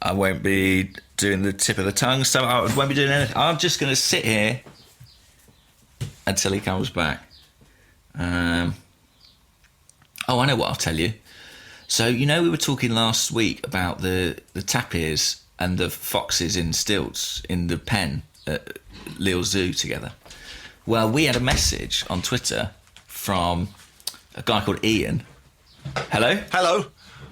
I won't be doing the tip of the tongue stuff. I won't be doing anything. I'm just going to sit here until he comes back. Oh, I know what I'll tell you. So, you know, we were talking last week about the tapirs and the foxes in stilts in the pen at Lille Zoo together. Well, we had a message on Twitter from a guy called Ian. Hello? Hello.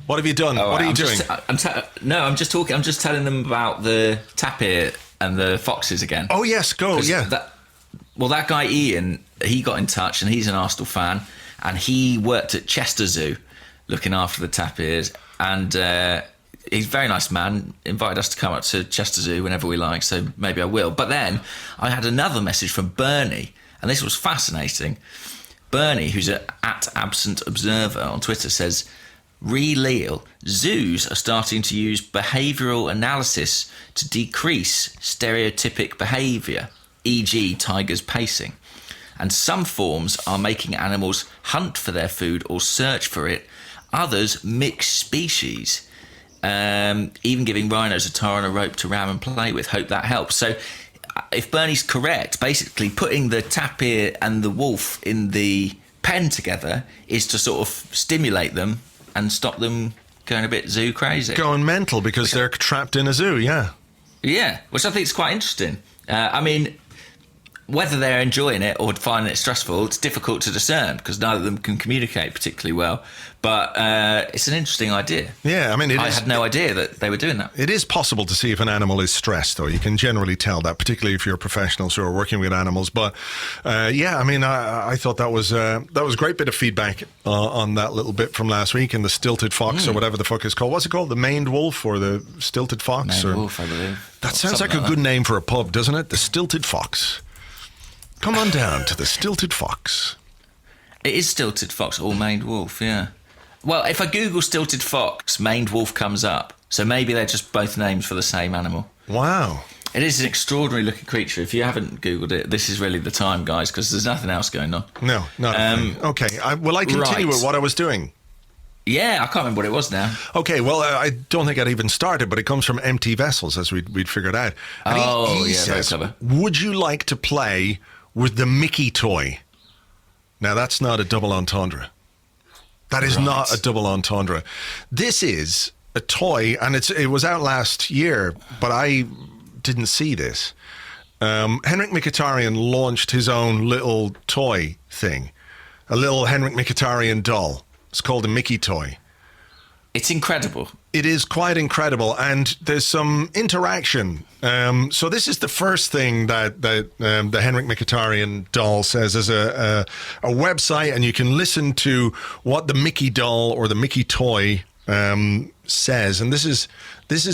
What have you done? What are you doing? I'm just talking. I'm just telling them about the tapir and the foxes again. Oh, yes, go, yeah. That guy Ian, he got in touch, and he's an Arsenal fan, and he worked at Chester Zoo looking after the tapirs, and he's a very nice man, invited us to come up to Chester Zoo whenever we like, so maybe I will. But then I had another message from Bernie, and this was fascinating. Bernie, who's at Absent Observer on Twitter, says, Lille, zoos are starting to use behavioural analysis to decrease stereotypic behaviour, e.g. tigers pacing. And some forms are making animals hunt for their food or search for it. Others mix species, even giving rhinos a tar and a rope to ram and play with. Hope that helps. So if Bernie's correct, basically putting the tapir and the wolf in the pen together is to sort of stimulate them and stop them going a bit zoo crazy. Going mental because they're trapped in a zoo, yeah. Yeah, which I think is quite interesting. I mean, whether they're enjoying it or finding it stressful, it's difficult to discern because neither of them can communicate particularly well. But it's an interesting idea. Yeah, I mean, I had no idea that they were doing that. It is possible to see if an animal is stressed, though. You can generally tell that, particularly if you're professionals who are working with animals. But yeah, I mean, I thought that was a great bit of feedback on that little bit from last week in the stilted fox or whatever the fuck it's called. What's it called? The maned wolf or the stilted fox? Maned wolf, I believe. That sounds like a good name for a pub, doesn't it? The Stilted Fox. Come on down to the Stilted Fox. It is Stilted Fox or maned wolf, yeah. Well, if I Google Stilted Fox, maned wolf comes up. So maybe they're just both names for the same animal. Wow. It is an extraordinary looking creature. If you haven't Googled it, this is really the time, guys, because there's nothing else going on. No, not a thing. Okay, will I continue with what I was doing? Yeah, I can't remember what it was now. Okay, well, I don't think I'd even started, but it comes from Empty Vessels, as we'd figured out. And he says, very clever. Would you like to play with the MickiToy? Now, that's not a double entendre. That is not a double entendre. This is a toy, and it was out last year, but I didn't see this. Henrikh Mkhitaryan launched his own little toy thing, a little Henrikh Mkhitaryan doll. It's called a MickiToy. It's incredible. It is quite incredible, and there's some interaction. So this is the first thing that the Henrikh Mkhitaryan doll says. There's a website, and you can listen to what the Mickey doll or the MickiToy says. And this is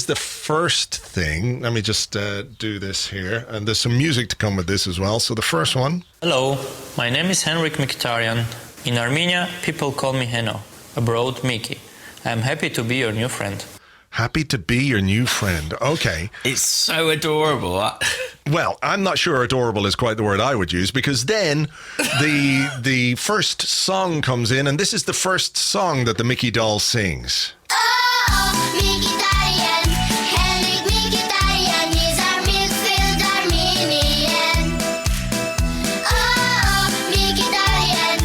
the first thing. Let me just do this here, and there's some music to come with this as well. So the first one. Hello, my name is Henrikh Mkhitaryan. In Armenia, people call me Heno, abroad Mickey. I'm happy to be your new friend. Happy to be your new friend. Okay. It's so adorable. Well, I'm not sure adorable is quite the word I would use, because then the first song comes in, and this is the first song that the Mickey doll sings. Oh, McKitaryan, Henrikh Mkhitaryan, he's our midfield Armenian. Oh, McKitaryan,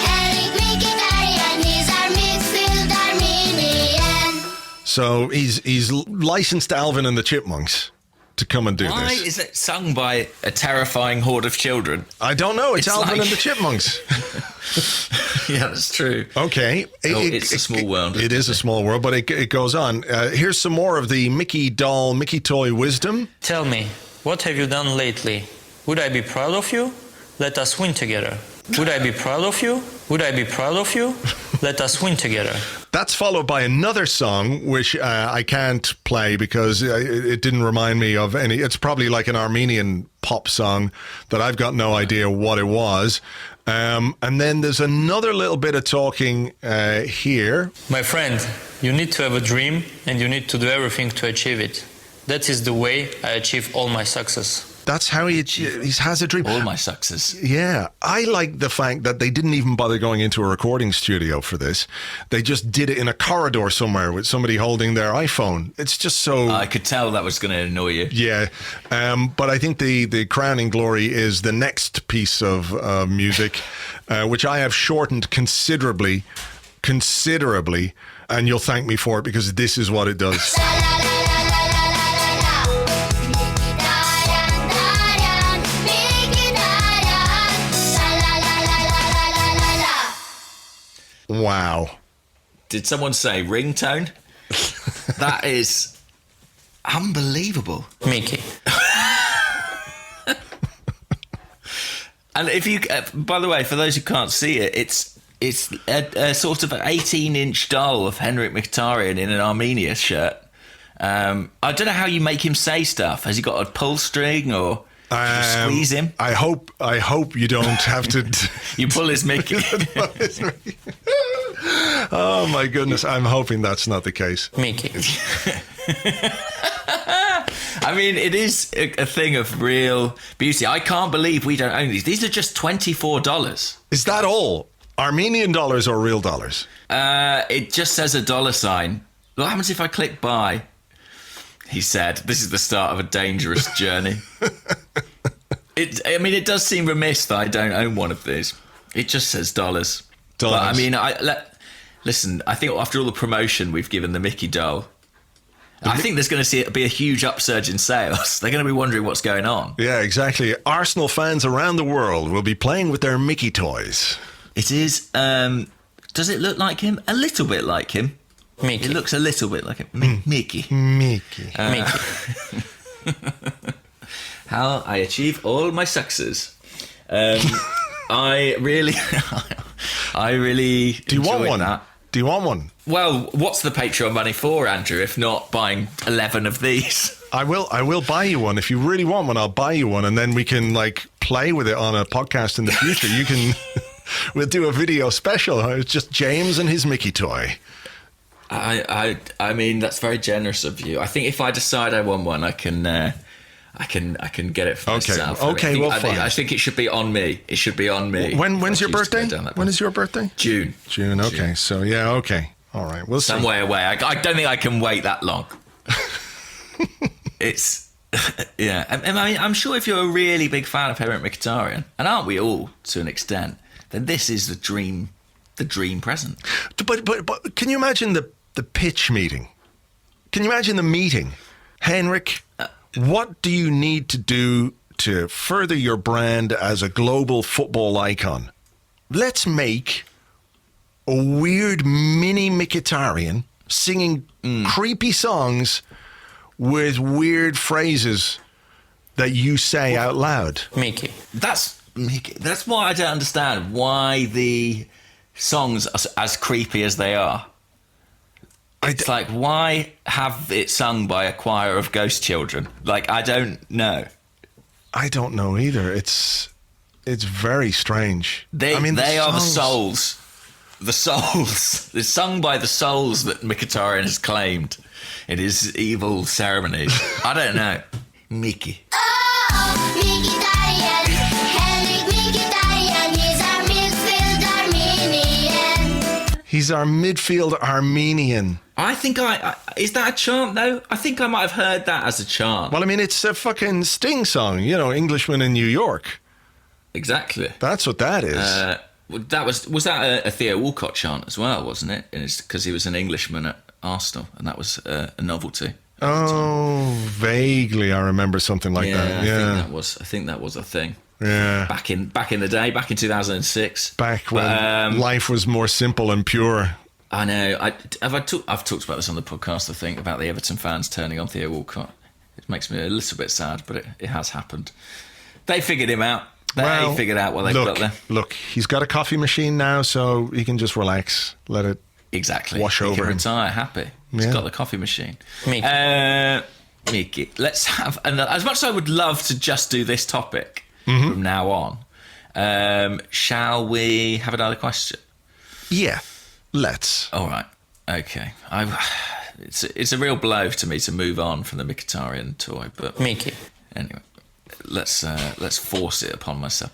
Henrikh Mkhitaryan, he's our midfield Armenian. So he's licensed Alvin and the Chipmunks to come and do Why this. is it sung by a terrifying horde of children? I don't know. It's Alvin like- and the Chipmunks. Yeah, that's true. Okay. It's a small world. It is a small world, but it goes on. Here's some more of the Mickey doll, MickiToy wisdom. Tell me, what have you done lately? Would I be proud of you? Let us win together. Would I be proud of you? Would I be proud of you? Let us win together. That's followed by another song, which I can't play because it didn't remind me of any. It's probably like an Armenian pop song that I've got no idea what it was. And then there's another little bit of talking here. My friend, you need to have a dream and you need to do everything to achieve it. That is the way I achieve all my success. That's how he has a dream. All my success. Yeah, I like the fact that they didn't even bother going into a recording studio for this. They just did it in a corridor somewhere with somebody holding their iPhone. It's just so... I could tell that was going to annoy you. Yeah, but I think the crowning glory is the next piece of music, which I have shortened considerably, and you'll thank me for it because this is what it does. Wow. Did someone say ringtone? That is unbelievable. Mickey. And if you, by the way, for those who can't see it, it's a sort of an 18-inch doll of Henrikh Mkhitaryan in an Armenia shirt. I don't know how you make him say stuff. Has he got a pull string or you squeeze him? I hope you don't have to. You pull his Mickey. Oh my goodness! I'm hoping that's not the case. Mickey. I mean, it is a thing of real beauty. I can't believe we don't own these. These are just $24. Is that all? Armenian dollars or real dollars? It just says a dollar sign. What happens if I click buy? He said, this is the start of a dangerous journey. It does seem remiss that I don't own one of these. It just says dollars. But, I mean, listen, I think after all the promotion we've given the Mickey doll, I think there's going to be a huge upsurge in sales. They're going to be wondering what's going on. Yeah, exactly. Arsenal fans around the world will be playing with their Mickey toys. It is, does it look like him? A little bit like him. Mickey. It looks a little bit like him. Mickey. Mickey. Mickey. How I achieve all my successes. I really Do you want enjoyed one? that. Do you want one? Well, what's the Patreon money for, Andrew, if not buying 11 of these? I will buy you one. If you really want one, I'll buy you one, and then we can play with it on a podcast in the future. You can we'll do a video special. It's just James and his Mickey toy. I mean, that's very generous of you. I think if I decide I want one, I can get it for myself. Okay, fine. I think it should be on me. It should be on me. When's your I choose to go birthday? down that When path. is your birthday? June. June. Okay. So yeah. Okay. All right. We'll see. Some way away. I don't think I can wait that long. It's yeah. And I mean, I'm sure if you're a really big fan of Henrikh Mkhitaryan, and aren't we all to an extent, then this is the dream present. But can you imagine the pitch meeting? Can you imagine the meeting? Henrikh, what do you need to do to further your brand as a global football icon, let's make a weird mini Mkhitaryan singing creepy songs with weird phrases that you say out loud. Mickey. That's why I don't understand why the songs are as creepy as they are. It's like, why have it sung by a choir of ghost children? Like, I don't know. I don't know either. It's very strange. They are the souls. The souls. It's sung by the souls that Mkhitaryan has claimed in his evil ceremonies. I don't know. Mickey. Oh, Mkhitaryan, Henrikh Mkhitaryan, he's our midfield Armenian. He's our midfield Armenian. I think is that a chant though? I think I might have heard that as a chant. Well, I mean, it's a fucking Sting song, Englishman in New York. Exactly. That's what that is. Was that a Theo Walcott chant as well, wasn't it? Because he was an Englishman at Arsenal, and that was a novelty. Oh, vaguely, I remember something like that. Yeah, I think that was a thing. Yeah, back in the day, back in 2006. Back when life was more simple and pure. I know. I've talked about this on the podcast, I think, about the Everton fans turning on Theo Walcott. It makes me a little bit sad, but it has happened. They figured him out. They figured out what they've got there. Look, he's got a coffee machine now, so he can just relax, let it wash over him. He can retire happy. He's got the coffee machine. Mickey, let's have another. As much as I would love to just do this topic from now on, shall we have another question? Yeah, let's. All right. Okay. It's a real blow to me to move on from the Mkhitaryan toy, but Mickey. Anyway, let's force it upon myself.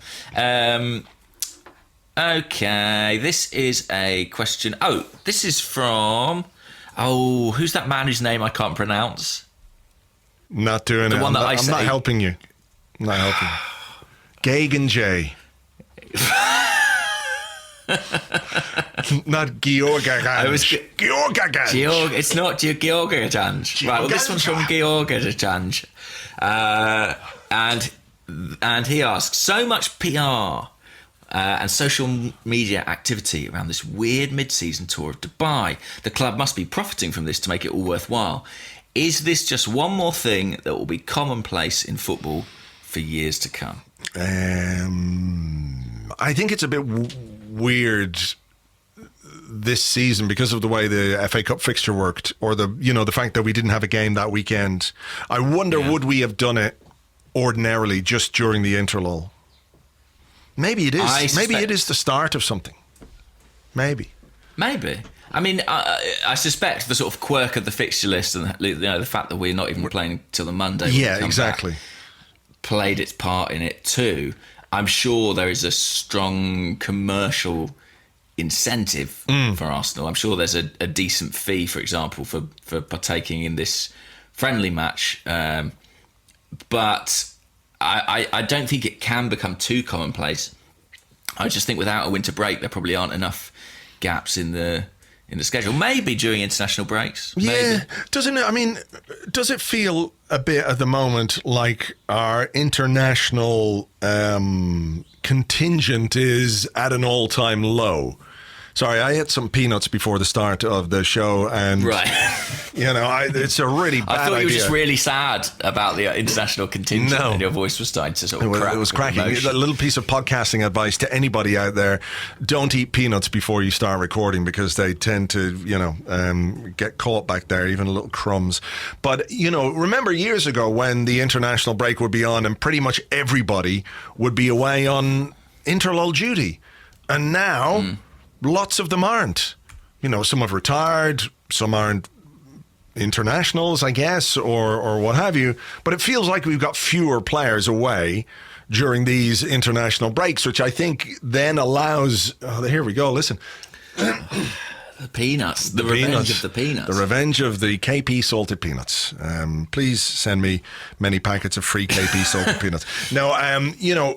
Okay, this is a question. Oh, this is from. Oh, who's that man whose name I can't pronounce? Not doing it. I'm not helping you. I'm not helping you. Gagan J. Not Georgagan. Georgagan. It's not Georgagan. Right, well, this one's from Georgagan. And he asks, so much PR and social media activity around this weird mid-season tour of Dubai. The club must be profiting from this to make it all worthwhile. Is this just one more thing that will be commonplace in football for years to come? I think it's a bit weird this season because of the way the FA Cup fixture worked, or the fact that we didn't have a game that weekend. I wonder, would we have done it ordinarily just during the interlull? Maybe it is. Maybe it is the start of something. Maybe. I mean, I suspect the sort of quirk of the fixture list and the fact that we're not even playing till the Monday. Yeah, exactly. Played its part in it too. I'm sure there is a strong commercial incentive for Arsenal. I'm sure there's a decent fee, for example, for partaking in this friendly match. But I don't think it can become too commonplace. I just think without a winter break, there probably aren't enough gaps in the schedule. Maybe during international breaks. Yeah, maybe. Doesn't it? I mean, does it feel a bit at the moment like our international contingent is at an all-time low? Sorry, I ate some peanuts before the start of the show, and it's a really bad idea. I thought you were just really sad about the international contingent, and your voice was starting to sort of crack. It was cracking. A little piece of podcasting advice to anybody out there: don't eat peanuts before you start recording, because they tend to, get caught back there, even little crumbs. But remember years ago when the international break would be on, and pretty much everybody would be away on interlull duty, and now. Lots of them aren't. Some have retired, some aren't internationals, I guess, or what have you. But it feels like we've got fewer players away during these international breaks, which I think then allows... Oh, here we go, listen. The peanuts. The revenge of the peanuts. The revenge of the KP salted peanuts. Please send me many packets of free KP salted peanuts. No,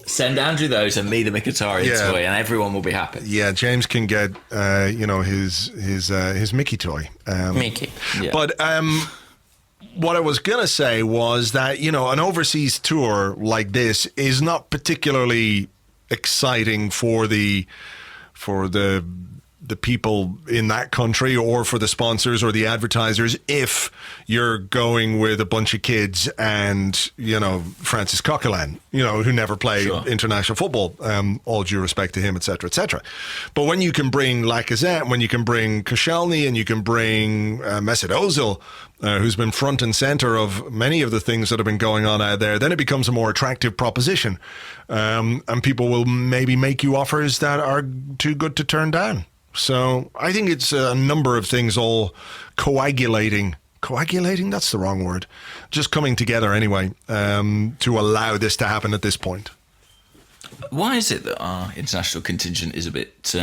send Andrew those and me the Mkhitaryan toy, and everyone will be happy. Yeah, James can get his MickiToy. Mickey. Yeah. But what I was going to say was that, you know, an overseas tour like this is not particularly exciting for the people in that country or for the sponsors or the advertisers if you're going with a bunch of kids and, you know, Francis Coquelin, you know, who never played international football, all due respect to him, etc., etc. But when you can bring Lacazette, when you can bring Koscielny, and you can bring Mesut Ozil, who's been front and center of many of the things that have been going on out there, then it becomes a more attractive proposition. And people will maybe make you offers that are too good to turn down. So I think it's a number of things all coagulating. Coagulating? That's the wrong word. Just coming together anyway, to allow this to happen at this point. Why is it that our international contingent is a bit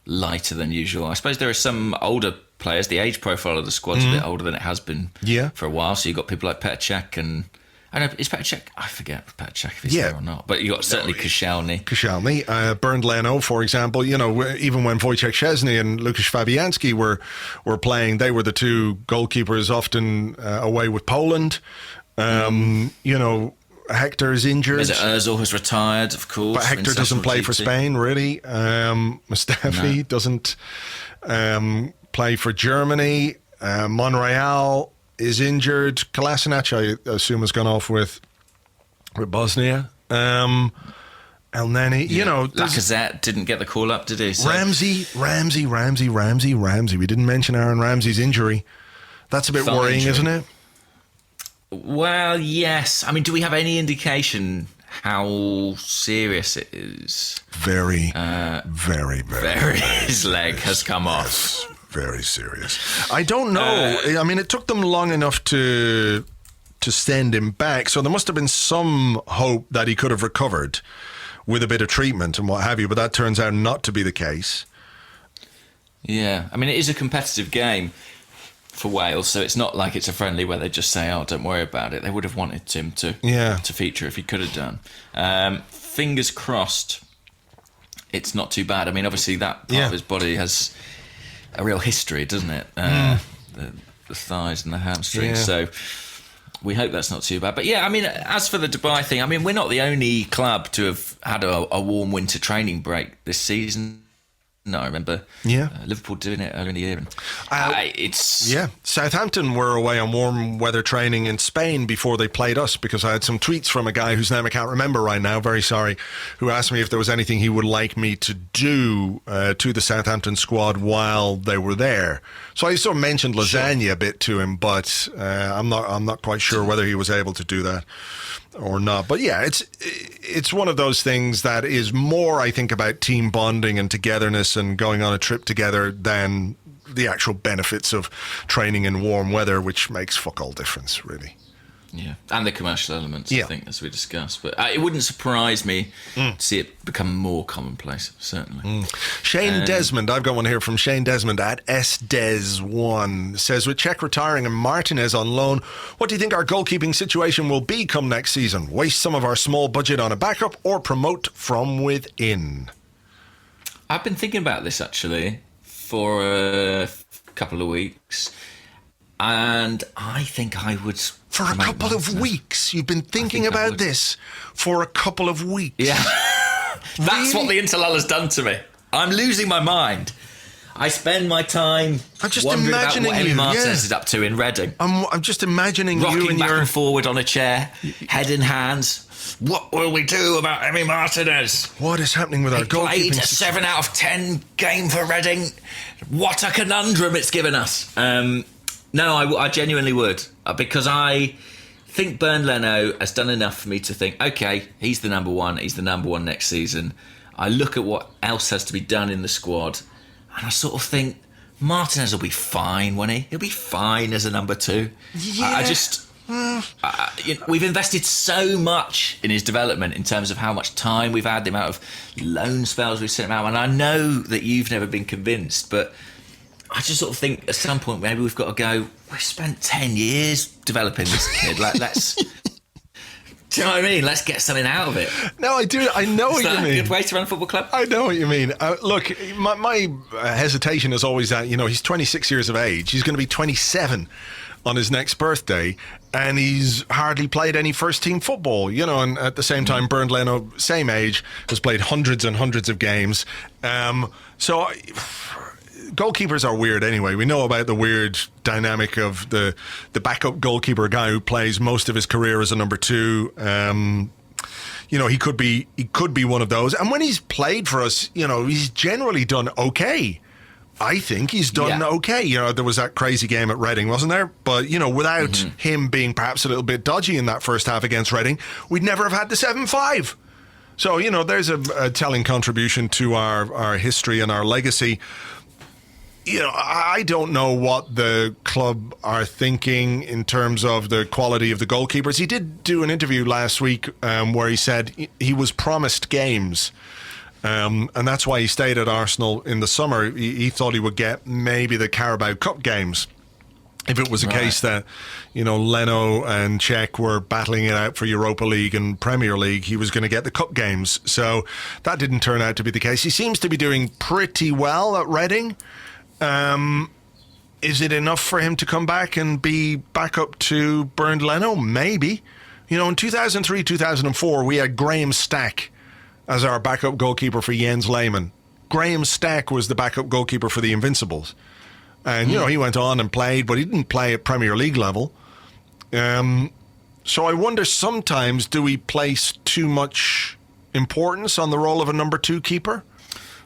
lighter than usual? I suppose there are some older players. The age profile of the squad's a bit older than it has been for a while. So you've got people like Petr Cech and... I know, is Petr Cech? I forget Petr Cech if he's there or not. But you got certainly Koscielny. Bernd Leno, for example. You know, even when Wojciech Szczesny and Lukasz Fabianski were playing, they were the two goalkeepers often away with Poland. You know, Hector is injured. Mesut Ozil has retired, of course. But Hector doesn't play for Spain, really. Mustafi doesn't play for Germany. Monreal is injured. Kolasinac, I assume, has gone off with Bosnia. El Neni, you know. Lacazette didn't get the call up, did he? So. Ramsey. We didn't mention Aaron Ramsey's injury. That's a bit worrying, isn't it? Well, yes. I mean, do we have any indication how serious it is? Very. His leg has come off. Very serious. I don't know. I mean, it took them long enough to send him back, so there must have been some hope that he could have recovered with a bit of treatment and what have you, but that turns out not to be the case. Yeah. I mean, it is a competitive game for Wales, so it's not like it's a friendly where they just say, oh, don't worry about it. They would have wanted him to feature if he could have done. Fingers crossed it's not too bad. I mean, obviously that part of his body has a real history, doesn't it? The thighs and the hamstrings. So we hope that's not too bad. But yeah, I mean, as for the Dubai thing, I mean, we're not the only club to have had a warm winter training break this season. No, I remember Liverpool doing it earlier in the year. Southampton were away on warm weather training in Spain before they played us, because I had some tweets from a guy whose name I can't remember right now, very sorry, who asked me if there was anything he would like me to do to the Southampton squad while they were there. So I sort of mentioned lasagna a bit to him, but I'm not quite sure whether he was able to do that or not. But yeah, it's one of those things that is more, I think, about team bonding and togetherness and going on a trip together than the actual benefits of training in warm weather, which makes fuck all difference, really. Yeah, and the commercial elements, I think, as we discussed. But it wouldn't surprise me to see it become more commonplace, certainly. Shane Desmond, I've got one here from Shane Desmond at SDes1, says, with Cech retiring and Martinez on loan, what do you think our goalkeeping situation will be come next season? Waste some of our small budget on a backup or promote from within? I've been thinking about this, actually, for a couple of weeks. And I think I would... For a couple of weeks? You've been thinking about this for a couple of weeks? Yeah. That's what the Interlull has done to me. I'm losing my mind. I spend my time wondering about what Emi Martinez is up to in Reading. I'm just imagining rocking you and back and forward on a chair, head in hands. What will we do about Emi Martinez? What is happening with our goalkeeping? Played a 7 out of 10 game for Reading. What a conundrum it's given us. No, I genuinely would, because I think Bernd Leno has done enough for me to think, okay, he's the number one. He's the number one next season. I look at what else has to be done in the squad, and I sort of think Martinez will be fine, won't he? He'll be fine as a number two. Yeah. We've invested so much in his development in terms of how much time we've had, the amount of loan spells we've sent him out, and I know that you've never been convinced, but I just sort of think at some point maybe we've got to go, we've spent 10 years developing this kid. Let's... Do you know what I mean? Let's get something out of it. No, I do. I know what you mean. Is that a good way to run a football club? I know what you mean. Look, my hesitation is always that, he's 26 years of age. He's going to be 27 on his next birthday, and he's hardly played any first-team football, you know, and at the same time, Bernd Leno, same age, has played hundreds and hundreds of games. Goalkeepers are weird anyway. We know about the weird dynamic of the backup goalkeeper guy who plays most of his career as a number 2. You know, he could be one of those. And when he's played for us, you know, he's generally done okay. I think he's done okay. You know, there was that crazy game at Reading, wasn't there? But, you know, without him being perhaps a little bit dodgy in that first half against Reading, we'd never have had the 7-5. So, you know, there's a telling contribution to our history and our legacy. You know, I don't know what the club are thinking in terms of the quality of the goalkeepers. He did do an interview last week where he said he was promised games. And that's why he stayed at Arsenal in the summer. He thought he would get maybe the Carabao Cup games. If it was a case that, you know, Leno and Cech were battling it out for Europa League and Premier League, he was going to get the cup games. So that didn't turn out to be the case. He seems to be doing pretty well at Reading. Is it enough for him to come back and be back up to Bernd Leno? Maybe. You know, in 2003, 2004, we had Graham Stack as our backup goalkeeper for Jens Lehmann. Graham Stack was the backup goalkeeper for the Invincibles. And, you know, he went on and played, but he didn't play at Premier League level. So I wonder sometimes, do we place too much importance on the role of a number 2 keeper?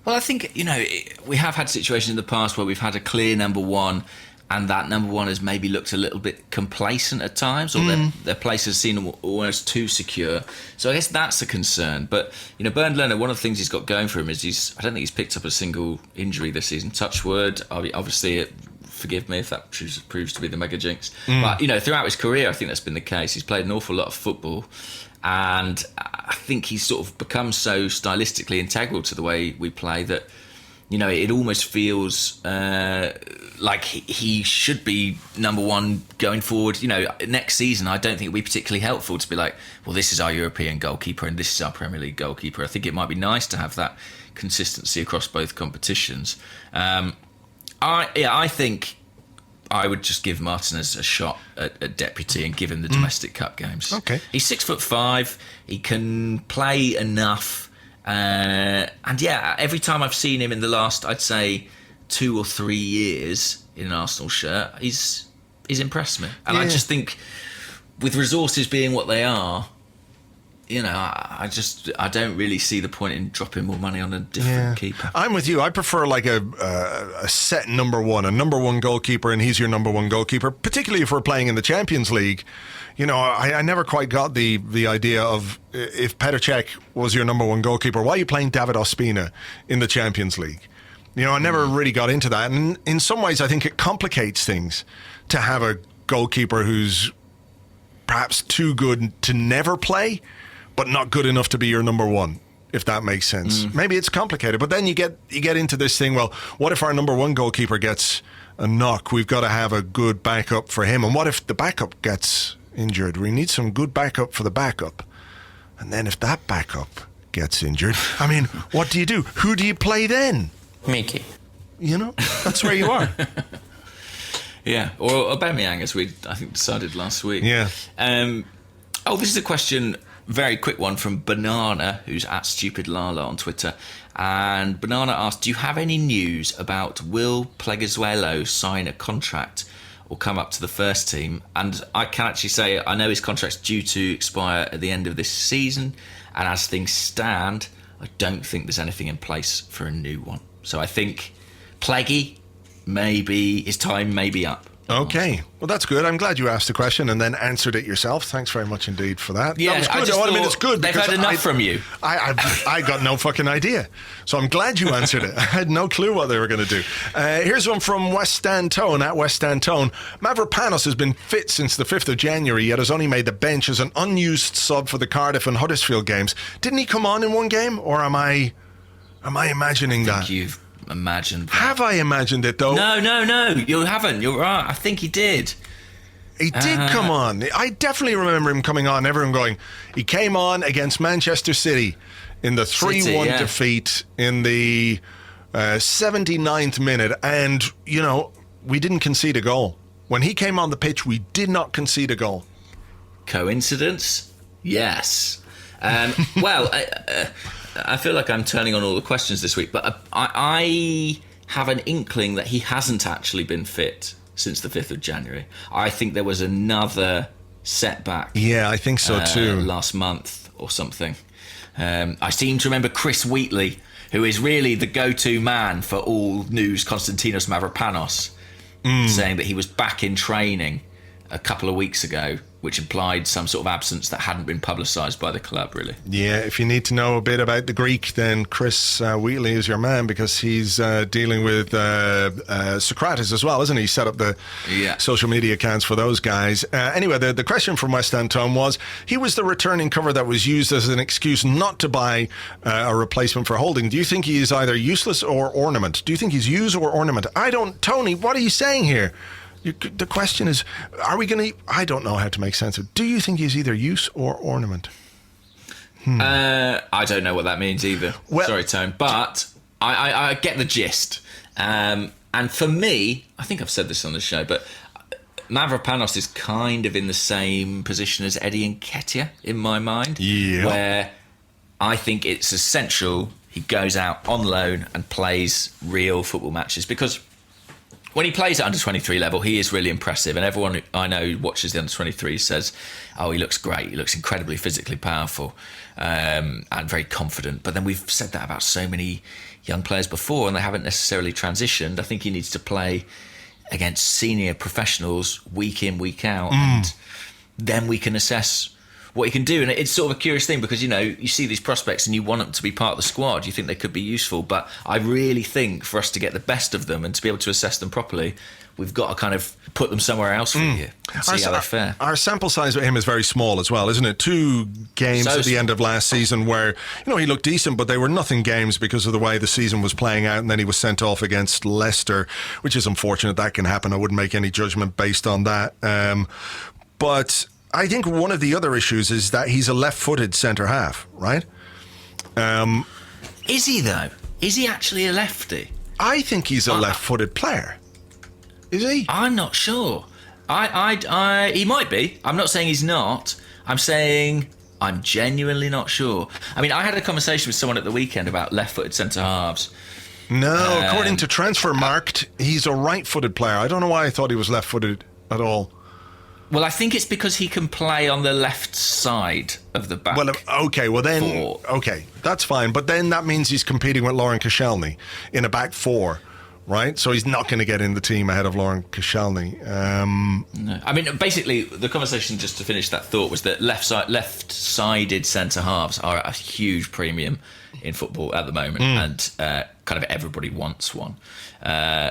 Well, I think, you know, we have had situations in the past where we've had a clear number 1 and that number 1 has maybe looked a little bit complacent at times, or their place has seemed almost too secure. So I guess that's a concern. But, you know, Bernd Leno, one of the things he's got going for him is I don't think he's picked up a single injury this season. Touch wood, obviously, forgive me if that proves to be the mega jinx. But, you know, throughout his career, I think that's been the case. He's played an awful lot of football. And I think he's sort of become so stylistically integral to the way we play that, you know, it almost feels like he should be number 1 going forward. You know, next season, I don't think it'll be particularly helpful to be like, well, this is our European goalkeeper and this is our Premier League goalkeeper. I think it might be nice to have that consistency across both competitions. I think I would just give Martinez a shot at deputy and give him the domestic cup games. Okay. He's 6'5". He can play enough. And yeah, every time I've seen him in the last, I'd say 2 or 3 years in an Arsenal shirt, he's impressed me. And I just think with resources being what they are, you know, I don't really see the point in dropping more money on a different keeper. I'm with you. I prefer like a set number 1, a number 1 goalkeeper, and he's your number 1 goalkeeper, particularly if we're playing in the Champions League. You know, I never quite got the idea of if Petr Cech was your number 1 goalkeeper, why are you playing David Ospina in the Champions League? You know, I never really got into that. And in some ways, I think it complicates things to have a goalkeeper who's perhaps too good to never play, but not good enough to be your number 1, if that makes sense. Maybe it's complicated, but then you get into this thing, well, what if our number 1 goalkeeper gets a knock? We've got to have a good backup for him. And what if the backup gets injured? We need some good backup for the backup. And then if that backup gets injured, I mean, what do you do? Who do you play then? Mickey. You know, that's where you are. Yeah, or Aubameyang, as we, I think, decided last week. Yeah. This is a question, very quick one from Banana, who's at Stupid Lala on Twitter. And Banana asked, do you have any news about will Pleguezuelo sign a contract or come up to the first team? And I can actually say I know his contract's due to expire at the end of this season. And as things stand, I don't think there's anything in place for a new one. So I think Pleggy, maybe his time may be up. Okay, well that's good. I'm glad you asked the question and then answered it yourself. Thanks very much indeed for that. Yeah, that was good. I mean, it's good. They've heard enough from you. I got no fucking idea, so I'm glad you answered it. I had no clue what they were going to do. Here's one from West Stand Tone at West Stand Tone. Mavropanos has been fit since the 5th of January, yet has only made the bench as an unused sub for the Cardiff and Huddersfield games. Didn't he come on in one game, or am I imagining that? You've imagined that. Have I imagined it though? No, you haven't. You're right. I think he did. He did come on. I definitely remember him coming on. Everyone going, he came on against Manchester City in the 3-1 defeat in the 79th minute. And, you know, we didn't concede a goal. When he came on the pitch, we did not concede a goal. Coincidence? Yes. Well, I feel like I'm turning on all the questions this week, but I have an inkling that he hasn't actually been fit since the 5th of January. I think there was another setback. Yeah, I think so too. Last month or something. I seem to remember Chris Wheatley, who is really the go-to man for all news Konstantinos Mavropanos, saying that he was back in training a couple of weeks ago, which implied some sort of absence that hadn't been publicised by the club, really. Yeah, if you need to know a bit about the Greek, then Chris Wheatley is your man, because he's dealing with Socrates as well, isn't he? He set up the social media accounts for those guys. Anyway, the question from West End Tom was, he was the returning cover that was used as an excuse not to buy a replacement for Holding. Do you think he is either useless or ornament? Do you think he's use or ornament? Tony, what are you saying here? The question is, are we going to... I don't know how to make sense of it. Do you think he's either use or ornament? I don't know what that means either. Well, sorry, Tone. But I get the gist. And for me, I think I've said this on the show, but Mavropanos is kind of in the same position as Eddie Nketiah in my mind. Yeah. Where I think it's essential he goes out on loan and plays real football matches, because... when he plays at under-23 level, he is really impressive. And everyone I know who watches the under-23 says, oh, he looks great. He looks incredibly physically powerful and very confident. But then we've said that about so many young players before, and they haven't necessarily transitioned. I think he needs to play against senior professionals week in, week out. And then we can assess what he can do. And it's sort of a curious thing, because, you know, you see these prospects and you want them to be part of the squad. You think they could be useful. But I really think for us to get the best of them and to be able to assess them properly, we've got to kind of put them somewhere else for a year and see how they fare. Our sample size with him is very small as well, isn't it? 2 games at the end of last season where, you know, he looked decent, but they were nothing games because of the way the season was playing out, and then he was sent off against Leicester, which is unfortunate. That can happen. I wouldn't make any judgment based on that. But I think one of the other issues is that he's a left-footed centre-half, right? Is he, though? Is he actually a lefty? I think he's a left-footed player. Is he? I'm not sure. He might be. I'm not saying he's not. I'm saying I'm genuinely not sure. I mean, I had a conversation with someone at the weekend about left-footed centre-halves. No, according to Transfermarkt, he's a right-footed player. I don't know why I thought he was left-footed at all. Well, I think it's because he can play on the left side of the back. Well, okay, that's fine. But then that means he's competing with Lauren Koscielny in a back 4, right? So he's not going to get in the team ahead of Lauren Koscielny. No. I mean, basically, the conversation, just to finish that thought, was that left-sided centre-halves are at a huge premium in football at the moment, and kind of everybody wants one.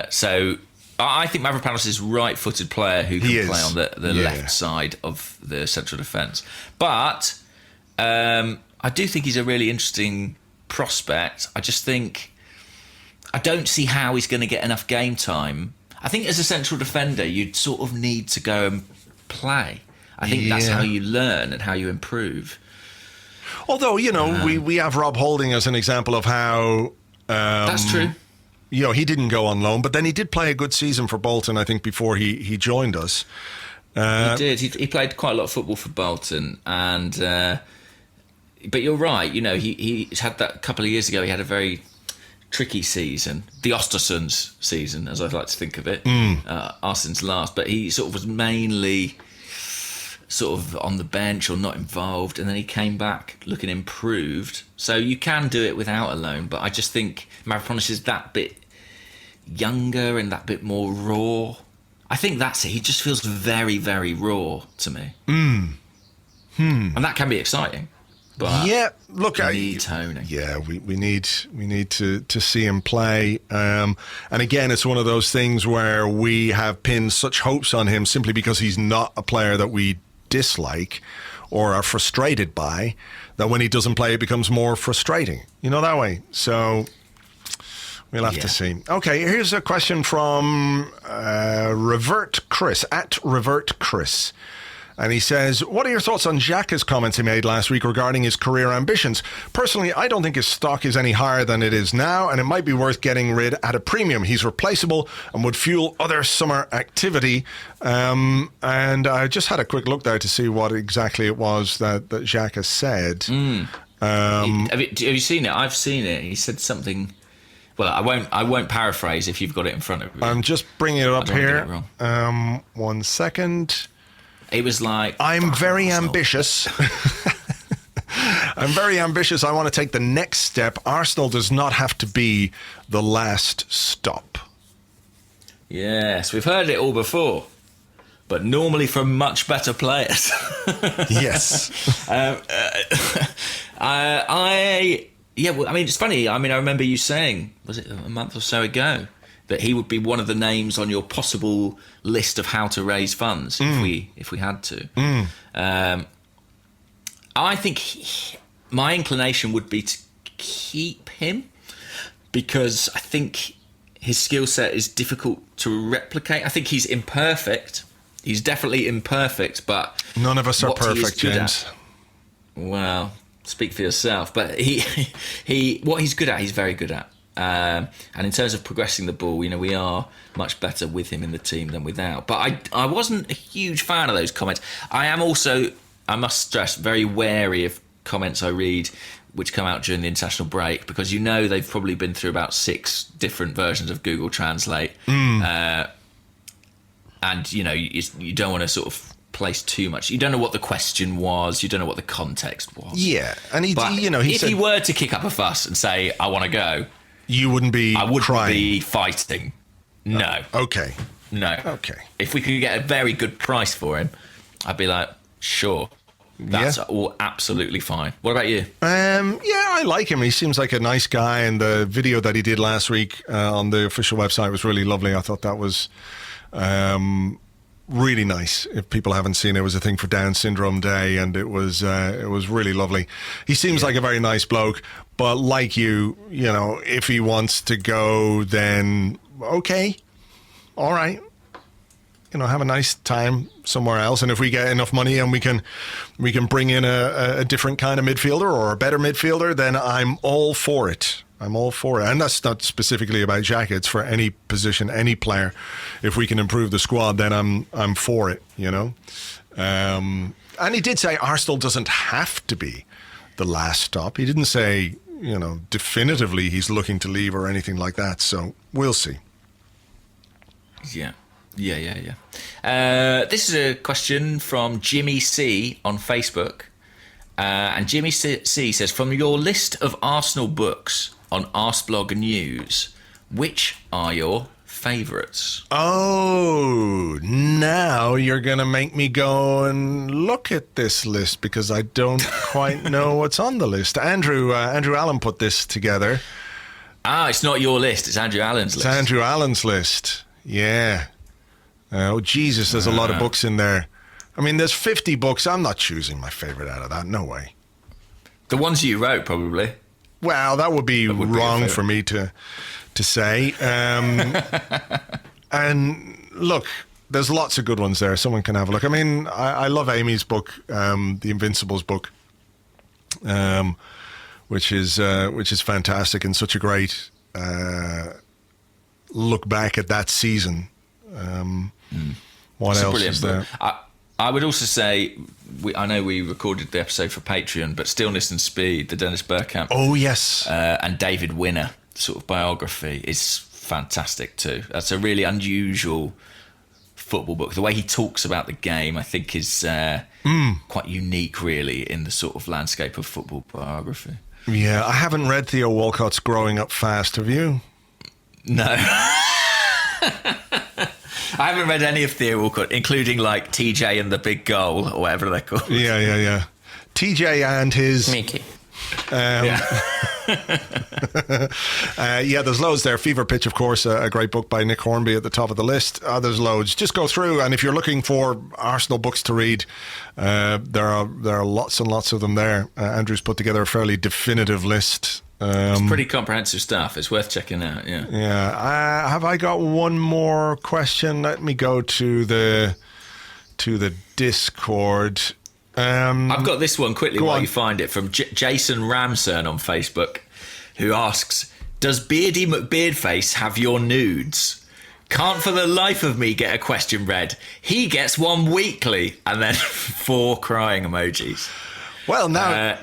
So... I think Mavropanos is a right-footed player who can play on the left side of the central defence. But I do think he's a really interesting prospect. I just think I don't see how he's going to get enough game time. I think as a central defender, you'd sort of need to go and play. I think that's how you learn and how you improve. Although, you know, we have Rob Holding as an example of how... that's true. You know, he didn't go on loan, but then he did play a good season for Bolton, I think, before he joined us. He did. He played quite a lot of football for Bolton, and but you're right. You know, he's had that couple of years ago. He had a very tricky season, the Ostersund's season, as I'd like to think of it. Arsen's last, but he sort of was mainly sort of on the bench or not involved, and then he came back looking improved. So you can do it without a loan, but I just think Mavropanos is that bit younger and that bit more raw. I think that's it. He just feels very, very raw to me. And that can be exciting. But look, we need toning. Yeah, we need to see him play. And again, it's one of those things where we have pinned such hopes on him simply because he's not a player that we dislike or are frustrated by, that when he doesn't play, it becomes more frustrating. You know, that way. So... we'll have to see. Okay, here's a question from Revert Chris, at Revert Chris. And he says, what are your thoughts on Xhaka's comments he made last week regarding his career ambitions? Personally, I don't think his stock is any higher than it is now, and it might be worth getting rid at a premium. He's replaceable and would fuel other summer activity. And I just had a quick look there to see what exactly it was that Xhaka said. Have you seen it? I've seen it. He said something... Well, I won't paraphrase if you've got it in front of you. I'm just bringing it up here. Get it wrong. 1 second. It was like... I'm very ambitious. I'm very ambitious. I want to take the next step. Arsenal does not have to be the last stop. Yes, we've heard it all before, but normally from much better players. Yes. It's funny. I remember you saying, was it a month or so ago, that he would be one of the names on your possible list of how to raise funds if we had to. I think my inclination would be to keep him because I think his skill set is difficult to replicate. I think he's imperfect. He's definitely imperfect, but none of us are perfect, James. Well, speak for yourself. But he what he's good at, he's very good at. And in terms of progressing the ball, we are much better with him in the team than without. But I wasn't a huge fan of those comments. I am also, I must stress, very wary of comments I read which come out during the international break because they've probably been through about 6 different versions of Google Translate. And you don't want to sort of place too much. You don't know what the question was. You don't know what the context was. Yeah, and he if said, he were to kick up a fuss and say, "I want to go," you wouldn't be. I wouldn't crying. be fighting. No. Okay. No. Okay. If we could get a very good price for him, I'd be like, sure. That's all absolutely fine. What about you? I like him. He seems like a nice guy, and the video that he did last week on the official website was really lovely. I thought that was really nice. If people haven't seen it, it was a thing for Down Syndrome Day, and it was really lovely. He seems like a very nice bloke, but like if he wants to go, then okay, all right. Have a nice time somewhere else. And if we get enough money and we can bring in a different kind of midfielder or a better midfielder, then I'm all for it. I'm all for it. And that's not specifically about Xhaka. It's for any position, any player. If we can improve the squad, then I'm for it, And he did say Arsenal doesn't have to be the last stop. He didn't say, definitively he's looking to leave or anything like that. So we'll see. Yeah. This is a question from Jimmy C on Facebook. And Jimmy C says, from your list of Arsenal books on Arseblog News, which are your favourites? Oh, now you're going to make me go and look at this list because I don't quite know what's on the list. Andrew Allen put this together. It's not your list. It's Andrew Allen's list. It's Andrew Allen's list. Yeah. Oh, Jesus, there's a lot of books in there. I mean, there's 50 books. I'm not choosing my favourite out of that. No way. The ones you wrote, probably. Well, that would be wrong for me to say. And look, there's lots of good ones there. Someone can have a look. I mean, I love Amy's book, The Invincibles book, which is fantastic and such a great look back at that season. What else is there? I would also say, I know we recorded the episode for Patreon, but Stillness and Speed, the Dennis Bergkamp. Oh, yes. And David Winner sort of biography is fantastic too. That's a really unusual football book. The way he talks about the game, I think, is quite unique, really, in the sort of landscape of football biography. Yeah, I haven't read Theo Walcott's Growing Up Fast. Have you? No. I haven't read any of Theo Walcott, including like TJ and the Big Goal or whatever they're called. Yeah. TJ and his Mickey. There's loads there. Fever Pitch, of course, a great book by Nick Hornby at the top of the list. There's loads. Just go through, and if you're looking for Arsenal books to read, there are lots and lots of them there. Andrew's put together a fairly definitive list. It's pretty comprehensive stuff. It's worth checking out. Yeah. Have I got one more question? Let me go to the to the Discord. I've got this one quickly Go while on. you find it from Jason Ramson on Facebook, who asks, "Does Beardy McBeardface have your nudes? Can't for the life of me get a question read. He gets one weekly," and then 4 crying emojis. Well, now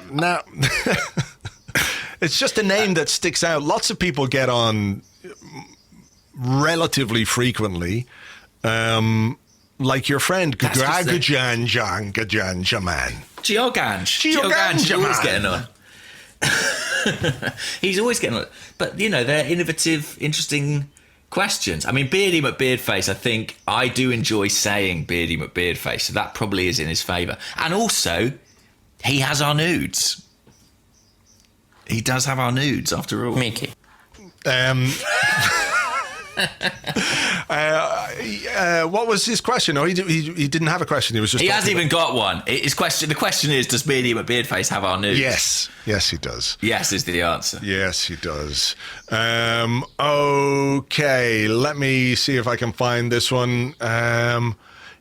it's just a name that sticks out. Lots of people get on relatively frequently. Like your friend Gajan Jaman. Georgange, always getting on. He's always getting on. But, they're innovative, interesting questions. I mean, Beardy McBeardface, I think I do enjoy saying Beardy McBeardface, so that probably is in his favour. And also, he has our nudes. He does have our nudes, after all. Mickey. What was his question? No, he didn't have a question. He was just. He hasn't even got one. His question. The question is: does Beardy McBeardface have our nudes? Yes, he does. Yes is the answer. Yes, he does. Okay, let me see if I can find this one.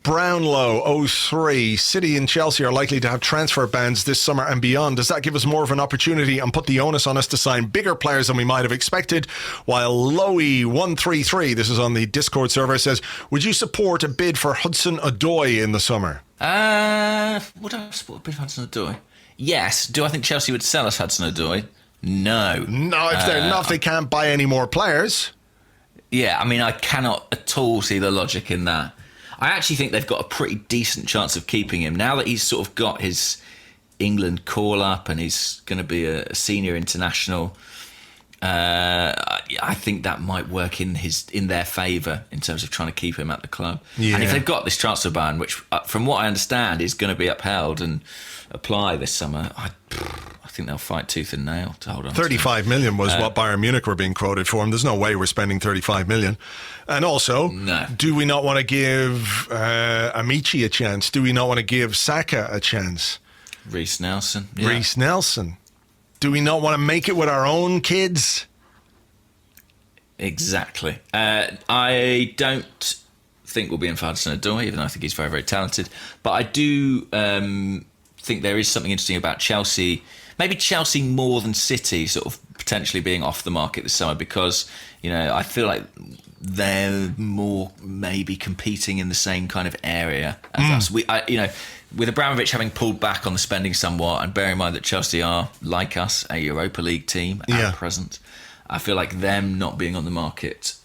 Brownlow 03, City and Chelsea are likely to have transfer bans this summer and beyond. Does that give us more of an opportunity and put the onus on us to sign bigger players than we might have expected? While Lowy133, this is on the Discord server, says, would you support a bid for Hudson-Odoi in the summer? Would I support a bid for Hudson-Odoi? Yes. Do I think Chelsea would sell us Hudson-Odoi? No. No, if they can't buy any more players. Yeah, I mean, I cannot at all see the logic in that. I actually think they've got a pretty decent chance of keeping him now that he's sort of got his England call up and he's going to be a senior international. I think that might work in their favour in terms of trying to keep him at the club. Yeah. And if they've got this transfer ban, which from what I understand is going to be upheld and apply this summer, I think they'll fight tooth and nail to hold on. 35 million was what Bayern Munich were being quoted for him. There's no way we're spending 35 million. And also, do we not want to give Amici a chance? Do we not want to give Saka a chance? Reece Nelson. Yeah. Reece Nelson. Do we not want to make it with our own kids? Exactly. I don't think we'll be in for Hudson-Odoi, even though I think he's very, very talented. But I do think there is something interesting about Chelsea. Maybe Chelsea more than City sort of potentially being off the market this summer because, I feel like they're more maybe competing in the same kind of area as us. With Abramovich having pulled back on the spending somewhat and bearing in mind that Chelsea are, like us, a Europa League team at present, I feel like them not being on the market,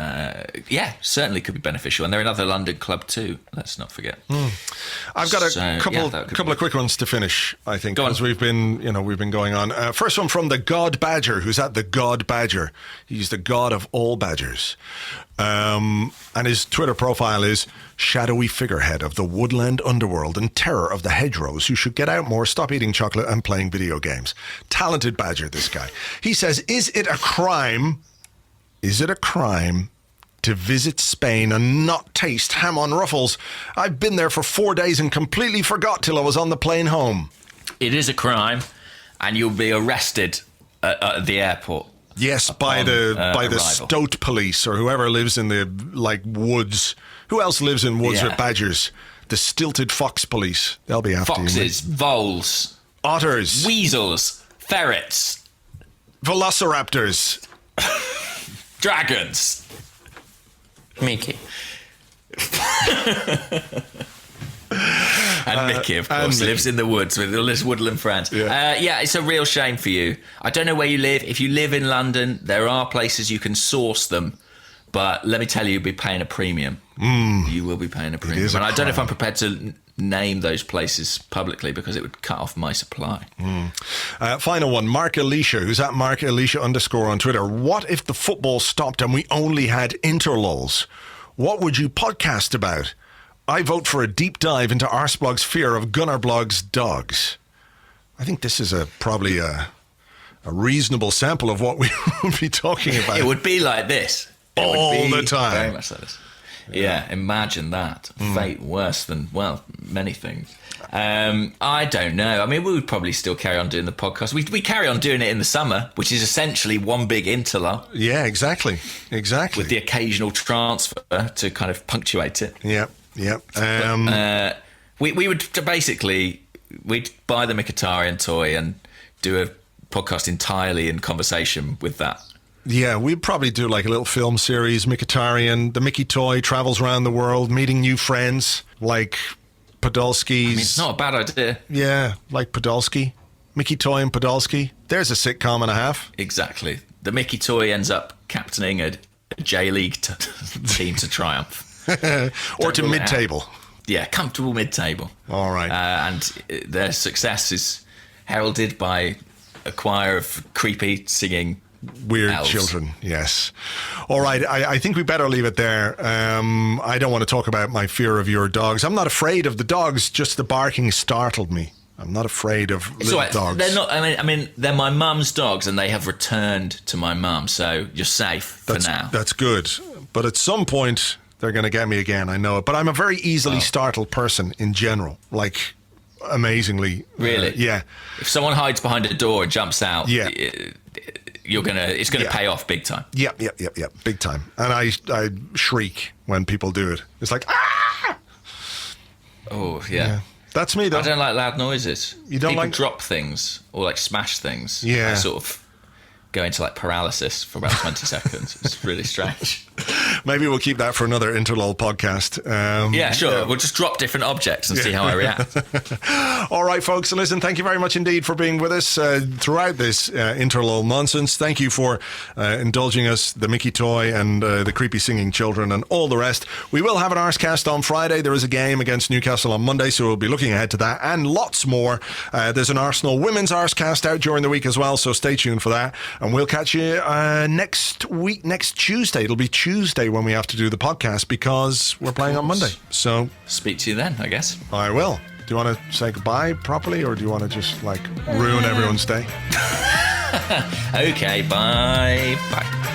certainly could be beneficial. And they're another London club too, let's not forget. I've got a couple of quick ones to finish, I think, because we've been going on. First one from the God Badger, who's at the God Badger. He's the god of all badgers. And his Twitter profile is shadowy figurehead of the woodland underworld and terror of the hedgerows who should get out more, stop eating chocolate and playing video games. Talented badger, this guy. He says, is it a crime to visit Spain and not taste ham on ruffles? I've been there for 4 days and completely forgot till I was on the plane home. It is a crime and you'll be arrested at the airport. Yes, by the Stoat police or whoever lives in the woods. Who else lives in woods with badgers? The stilted fox police. They'll be after you. Foxes, voles, otters, weasels, ferrets, velociraptors, dragons. Mickey. And Mickey, of course, lives in the woods with all his woodland friends. Yeah, it's a real shame for you. I don't know where you live. If you live in London, there are places you can source them. But let me tell you, you'll be paying a premium. You will be paying a premium. And I don't know if I'm prepared to name those places publicly because it would cut off my supply. Final one, Mark Alicia, who's at Mark Alicia _ on Twitter. What if the football stopped and we only had interlulls? What would you podcast about? I vote for a deep dive into Arseblog's fear of Gunnerblog's dogs. I think this is probably a reasonable sample of what we would be talking about. It would be like this. All the time. Very much like this. Yeah, imagine that. Fate worse than, many things. I don't know. I mean, we would probably still carry on doing the podcast. We carry on doing it in the summer, which is essentially one big interlull. Yeah, exactly. With the occasional transfer to kind of punctuate it. Yeah. We would basically, we'd buy the Mkhitaryan toy and do a podcast entirely in conversation with that. Yeah, we'd probably do like a little film series. MickiToy, the MickiToy travels around the world, meeting new friends like Podolski's. I mean, it's not a bad idea. Yeah, like Podolski. MickiToy and Podolski. There's a sitcom and a half. Exactly. The MickiToy ends up captaining a J-League team to triumph. Or to mid-table. Yeah, comfortable mid-table. All right. And their success is heralded by a choir of creepy singing weird elves. Children. Yes. All right. I think we better leave it there. I don't want to talk about my fear of your dogs. I'm not afraid of the dogs. Just the barking startled me. I'm not afraid of little dogs. They're not. I mean, they're my mum's dogs, and they have returned to my mum. So you're safe for now. That's good. But at some point, they're going to get me again. I know it. But I'm a very easily startled person in general. Like, amazingly. Really? Yeah. If someone hides behind a door and jumps out, yeah. It's gonna pay off big time. Yeah, big time. And I shriek when people do it. It's like, ah! Oh, yeah. That's me, though. I don't like loud noises. You don't People like... drop things or like smash things. Yeah. I sort of go into like paralysis for about 20 seconds. It's really strange. Maybe we'll keep that for another Interlull podcast. Yeah, sure. Yeah. We'll just drop different objects and see how I react. All right, folks. So listen, thank you very much indeed for being with us throughout this Interlull nonsense. Thank you for indulging us, the MickiToy and the creepy singing children and all the rest. We will have an Arsecast on Friday. There is a game against Newcastle on Monday, so we'll be looking ahead to that and lots more. There's an Arsenal women's Arsecast out during the week as well, so stay tuned for that. And we'll catch you next week, next Tuesday. It'll be Tuesday when we have to do the podcast because we're playing on Monday. So speak to you then, I guess. I will. Do you want to say goodbye properly, or do you want to just like ruin everyone's day? Okay, bye.